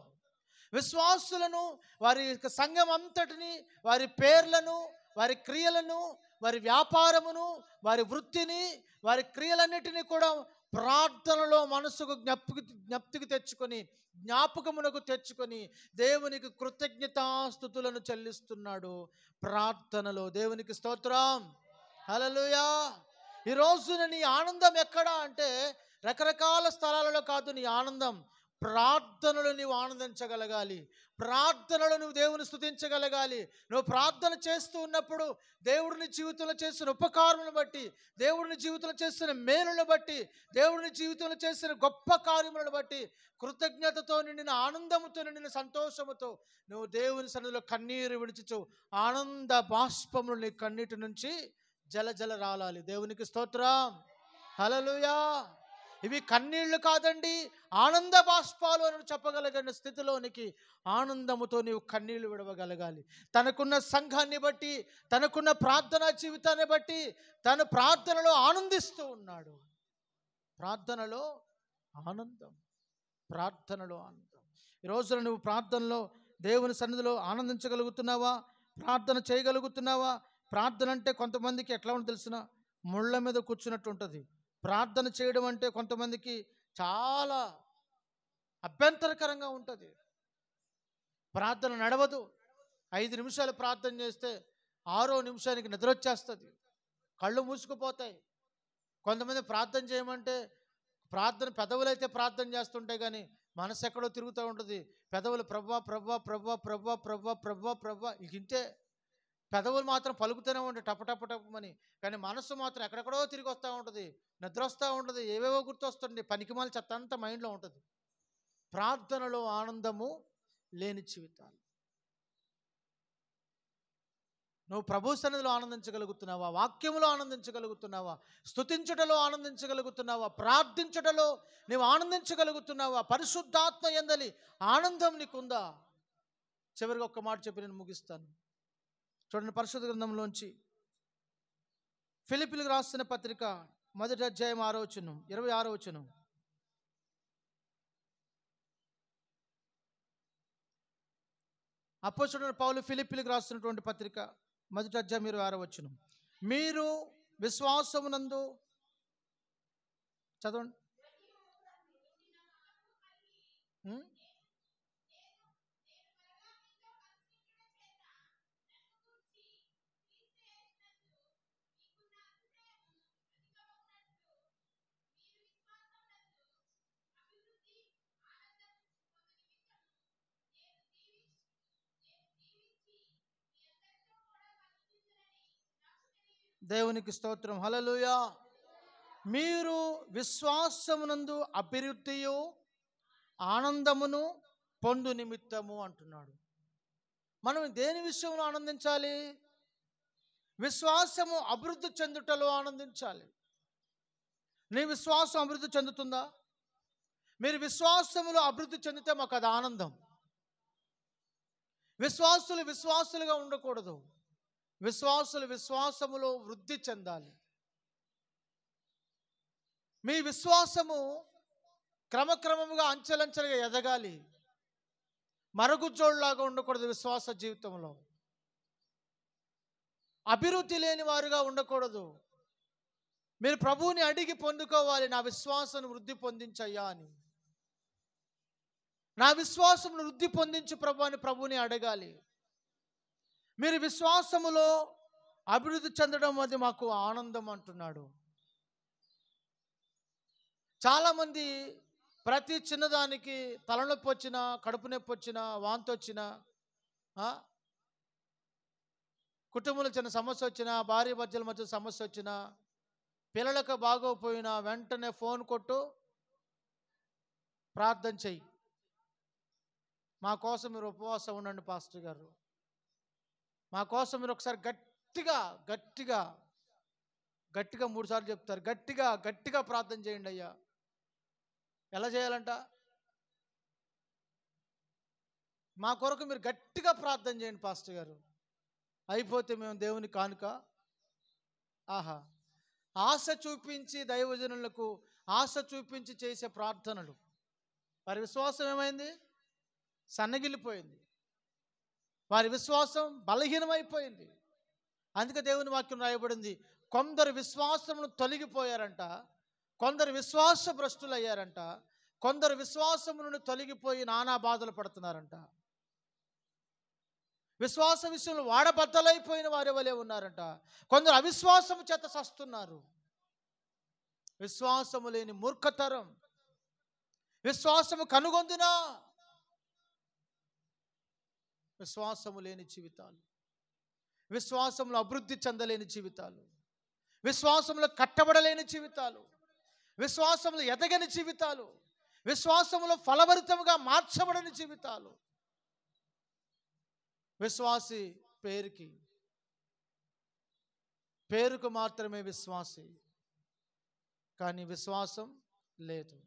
విశ్వాసులను, వారి సంఘం అంతటిని, వారి పేర్లను, వారి క్రియలను, వారి వ్యాపారమును, వారి వృత్తిని, వారి క్రియలన్నిటినీ కూడా ప్రార్థనలో మనసుకు జ్ఞప్తికి తెచ్చుకొని, జ్ఞాపకమునకు తెచ్చుకొని దేవునికి కృతజ్ఞతాస్తుతులను చెల్లిస్తున్నాడు ప్రార్థనలో. దేవునికి స్తోత్రం. హల్లెలూయా. ఈ రోజున నీ ఆనందం ఎక్కడా అంటే రకరకాల స్థలాలలో కాదు. నీ ఆనందం ప్రార్థనలో నీవు ఆనందించగలగాలి. ప్రార్థనలో నువ్వు దేవుని స్తుతించగలగాలి. నువ్వు ప్రార్థన చేస్తూ ఉన్నప్పుడు దేవుడిని జీవితంలో చేసిన ఉపకారములను బట్టి, దేవుడిని జీవితంలో చేసిన మేలులను బట్టి, దేవుడిని జీవితంలో చేసిన గొప్ప కార్యములను బట్టి కృతజ్ఞతతో నిండిన, ఆనందముతో నిండిన, సంతోషముతో నువ్వు దేవుని సన్నిధిలో కన్నీరు విడిచుచు ఆనంద బాష్పములు నీ కన్నీటి నుంచి జలజల రాలాలి. దేవునికి స్తోత్రం. హల్లెలూయా. ఇవి కన్నీళ్లు కాదండి, ఆనంద బాష్పాలు అని చెప్పగలిగిన స్థితిలోనికి ఆనందముతో నీవు కన్నీళ్లు విడవగలగాలి. తనకున్న సంఘాన్ని బట్టి, తనకున్న ప్రార్థనా జీవితాన్ని బట్టి తను ప్రార్థనలో ఆనందిస్తూ ఉన్నాడు. ప్రార్థనలో ఆనందం, ప్రార్థనలో ఆనందం. ఈ రోజున నువ్వు ప్రార్థనలో దేవుని సన్నిధిలో ఆనందించగలుగుతున్నావా? ప్రార్థన చేయగలుగుతున్నావా? ప్రార్థన అంటే కొంతమందికి ఎట్లా ఉంటుంది తెలిసిన? ముళ్ళ మీద కూర్చున్నట్టు ఉంటుంది. ప్రార్థన చేయడం అంటే కొంతమందికి చాలా అభ్యంతరకరంగా ఉంటుంది. ప్రార్థన నడవదు. 5 నిమిషాలు ప్రార్థన చేస్తే 6వ నిమిషానికి నిద్ర వచ్చేస్తుంది, కళ్ళు మూసుకుపోతాయి. కొంతమంది ప్రార్థన చేయమంటే ప్రార్థన పెదవులైతే ప్రార్థన చేస్తుంటాయి కానీ మనసు ఎక్కడో తిరుగుతూ ఉంటుంది. పెదవులు ప్రభా ప్రభా ప్రభా ప్రభా ప్రభా ప్రభా ప్రభా ఇంతే. పెదవులు మాత్రం పలుకుతూనే ఉంటాయి టప టప టపమని, కానీ మనసు మాత్రం ఎక్కడెక్కడో తిరిగి వస్తూ ఉంటుంది, నిద్ర వస్తూ ఉంటుంది, ఏవేవో గుర్తొస్తుంది, పనికిమాల చెత్త అంతా మైండ్లో ఉంటుంది. ప్రార్థనలో ఆనందము లేని జీవితాలు. నువ్వు ప్రభు సన్నిధిలో ఆనందించగలుగుతున్నావా? వాక్యములో ఆనందించగలుగుతున్నావా? స్తుతించుటలో ఆనందించగలుగుతున్నావా? ప్రార్థించుటలో నీవు ఆనందించగలుగుతున్నావా? పరిశుద్ధాత్మ యందలి ఆనందం నీకుందా? చివరిగా ఒక్క మాట చెప్పి నేను ముగిస్తాను. చూడండి, పరిశుద్ధ గ్రంథంలోంచి ఫిలిప్పీలకు రాసిన పత్రిక 1వ అధ్యాయం 6వ వచనం, 26వ వచనం. అపోస్తలుడైన పౌలు ఫిలిప్పీలకు రాసినటువంటి పత్రిక 1వ అధ్యాయం 26వ వచనం. మీరు విశ్వాసమునందు, చదవండి. దేవునికి స్తోత్రం. హల్లెలూయా. మీరు విశ్వాసమునందు అభివృద్ధియు ఆనందమును పొందు నిమిత్తము అంటున్నాడు. మనం దేని విషయంలో ఆనందించాలి? విశ్వాసము అభివృద్ధి చెందుటలో ఆనందించాలి. నీ విశ్వాసం అభివృద్ధి చెందుతుందా? మీరు విశ్వాసములో అభివృద్ధి చెందితే మాకు అది ఆనందం. విశ్వాసులుగా ఉండకూడదు. విశ్వాసములో వృద్ధి చెందాలి. మీ విశ్వాసము క్రమక్రమముగా అంచెలంచెలుగా ఎదగాలి. మరుగుజ్జోళ్ళలాగా ఉండకూడదు విశ్వాస జీవితంలో. అభివృద్ధి లేని వారుగా ఉండకూడదు. మీరు ప్రభువుని అడిగి పొందుకోవాలి, నా విశ్వాసం వృద్ధి పొందించయ్యా అని. నా విశ్వాసం వృద్ధి పొందించు ప్రభు అని ప్రభువుని అడగాలి. మీరు విశ్వాసములో అభివృద్ధి చెందడం అది మాకు ఆనందం అంటున్నాడు. చాలామంది ప్రతి చిన్నదానికి తలనొప్పి వచ్చినా, కడుపు నొప్పి వచ్చినా, వాంతి వచ్చినా, కుటుంబంలో చిన్న సమస్య వచ్చినా, భార్య భర్తల మధ్య సమస్య వచ్చినా, పిల్లలకు బాగోపోయినా వెంటనే ఫోన్ కొట్టు, ప్రార్థన చెయ్యి, మా కోసం మీరు ఉపవాసం ఉండండి పాస్టర్ గారు, మా కోసం మీరు ఒకసారి గట్టిగా గట్టిగా గట్టిగా 3 సార్లు చెప్తారు, గట్టిగా గట్టిగా ప్రార్థన చేయండి అయ్యా. ఎలా చేయాలంట? మా కొరకు మీరు గట్టిగా ప్రార్థన చేయండి పాస్టర్ గారు, అయిపోతే మేము దేవుని కానుక. ఆహా, ఆశ చూపించి దైవజనులకు ఆశ చూపించి చేసే ప్రార్థనలు, వారి విశ్వాసం ఏమైంది? సన్నగిల్లిపోయింది. వారి విశ్వాసం బలహీనమైపోయింది. అందుకే దేవుని వాక్యం రాయబడింది, కొందరు విశ్వాసమును తొలగిపోయారంట, కొందరు విశ్వాస భ్రష్టులు అయ్యారంట, కొందరు విశ్వాసము నుండి తొలగిపోయి నానా బాధలు పడుతున్నారంట. విశ్వాస విషయంలో వాడబద్దలైపోయిన వారి వలె ఉన్నారంట. కొందరు అవిశ్వాసము చేత సస్తున్నారు. విశ్వాసము లేని మూర్ఖతరం, విశ్వాసము కనుగొందునా, విశ్వాసము లేని జీవితాలు, విశ్వాసంలో అభివృద్ధి చెందలేని జీవితాలు, విశ్వాసంలో కట్టబడలేని జీవితాలు, విశ్వాసంలో ఎదగని జీవితాలు, విశ్వాసంలో ఫలభరితంగా మార్చబడని జీవితాలు. విశ్వాసి పేరుకు మాత్రమే విశ్వాసి, కానీ విశ్వాసం లేదు,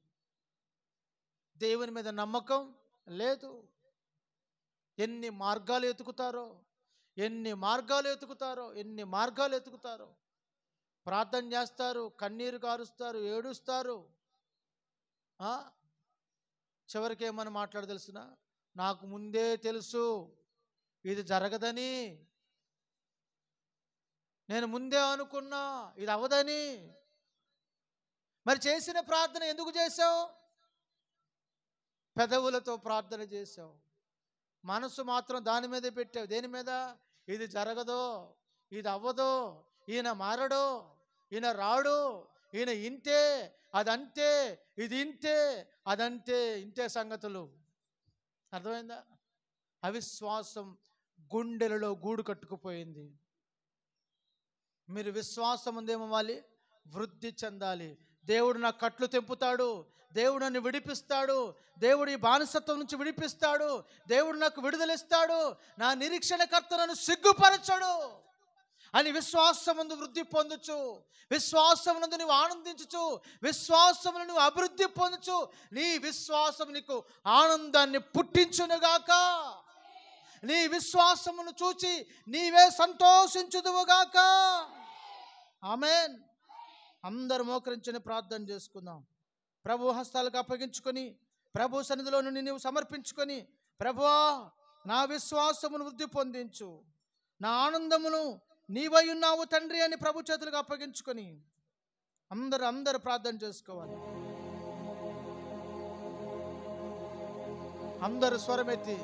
దేవుని మీద నమ్మకం లేదు. ఎన్ని మార్గాలు ఎతుకుతారో, ప్రార్థన చేస్తారు, కన్నీరు కారుస్తారు, ఏడుస్తారు, చివరికి ఏమని మాట్లాడ తెలుసిన, నాకు ముందే తెలుసు ఇది జరగదని, నేను ముందే అనుకున్నా ఇది అవదని. మరి చేసిన ప్రార్థన ఎందుకు చేశావు? పెదవులతో ప్రార్థన చేశావు, మనసు మాత్రం దాని మీదే పెట్టావు. దేని మీద? ఇది జరగదో, ఇది అవ్వదో, ఈయన మారడో, ఈయన రాడు, ఈయన ఇంతే, అదంతే, ఇది ఇంతే, అదంతే, ఇంతే సంగతులు. అర్థమైందా? అవిశ్వాసం గుండెలలో గూడు కట్టుకుపోయింది. మీరు విశ్వాసం ఉందేమవ్వాలి, వృద్ధి చెందాలి. దేవుడు నా కట్లు తెంపుతాడు, దేవుడు నన్ను విడిపిస్తాడు, దేవుడు ఈ బానిసత్వం నుంచి విడిపిస్తాడు, దేవుడు నాకు విడుదలిస్తాడు, నా నిరీక్షణకర్త నన్ను సిగ్గుపరచడు అని విశ్వాసమందు వృద్ధి పొందుచు, విశ్వాసమునందు నువ్వు ఆనందించుచు, విశ్వాసమును నువ్వు అభివృద్ధి పొందుచు, నీ విశ్వాసం నీకు ఆనందాన్ని పుట్టించునుగాక. నీ విశ్వాసమును చూచి నీవే సంతోషించుదువుగాక. ఆమేన్. అందరూ మోకరించుని ప్రార్థన చేసుకుందాం. ప్రభు హస్తాలకు అప్పగించుకొని, ప్రభు సన్నిధిలో నుండి నీవు సమర్పించుకొని, ప్రభువా నా విశ్వాసమును వృద్ధి పొందించు, నా ఆనందమును నీవై ఉన్నావు తండ్రి అని ప్రభు చేతులకు అప్పగించుకొని అందరూ ప్రార్థన చేసుకోవాలి. అందరూ స్వరమెత్తి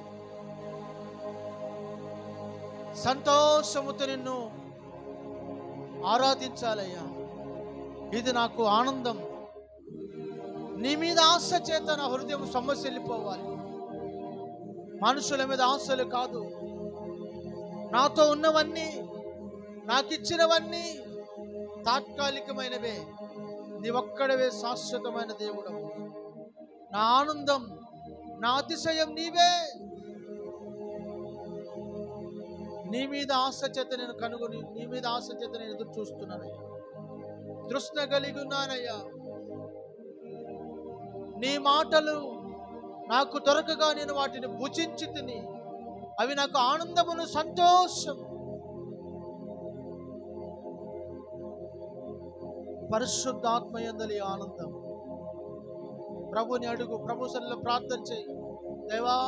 సంతోషముతో నిన్ను ఆరాధించాలయ్యా. ఇది నాకు ఆనందం. నీ మీద ఆశ చేత నా హృదయం సొమ్మసిల్లిపోవాలి. మనుషుల మీద ఆశలు కాదు. నాతో ఉన్నవన్నీ, నాకు ఇచ్చినవన్నీ తాత్కాలికమైనవే. నీ ఒక్కడవే శాశ్వతమైన దేవుడు. నా ఆనందం, నా అతిశయం నీవే. నీ మీద ఆశ చేత నేను కనుగొని, నీ మీద ఆశ చేత నేను ఎదురు చూస్తున్నానయ్యా, తృష్ణ కలిగి ఉన్నానయ్యా. నీ మాటలు నాకు దొరకగా నేను వాటిని భుజించి తిని, అవి నాకు ఆనందమును సంతోషం. పరిశుద్ధాత్మయందలి ఆనందం. ప్రభుని అడుగు, ప్రభు సన్నిధిలో ప్రార్థన చేయి. దేవా,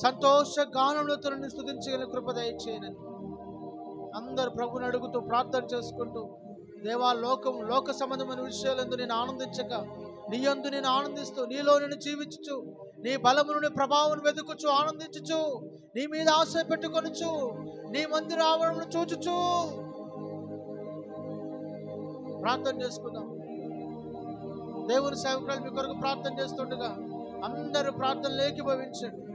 సంతోష గానములతో స్తుతించగలిగిన కృప దయచేయనని అందరు ప్రభుని అడుగుతూ ప్రార్థన చేసుకుంటూ, దేవా లోక సంబంధమైన విషయాలందు నేను ఆనందించక, నీ యందు నేను ఆనందిస్తూ, నీలో నేను జీవించుచు, నీ బలమును ప్రభావం వెతుకుచు ఆనందించుచు, నీ మీద ఆశ పెట్టుకొనుచు, నీ మందిర ఆవరణను చూచుచు ప్రార్థన చేసుకుందాం. దేవుని సేవకురాలు మీ కొరకు ప్రార్థన చేస్తుండగా అందరూ ప్రార్థనలు ఏకీభవించండి.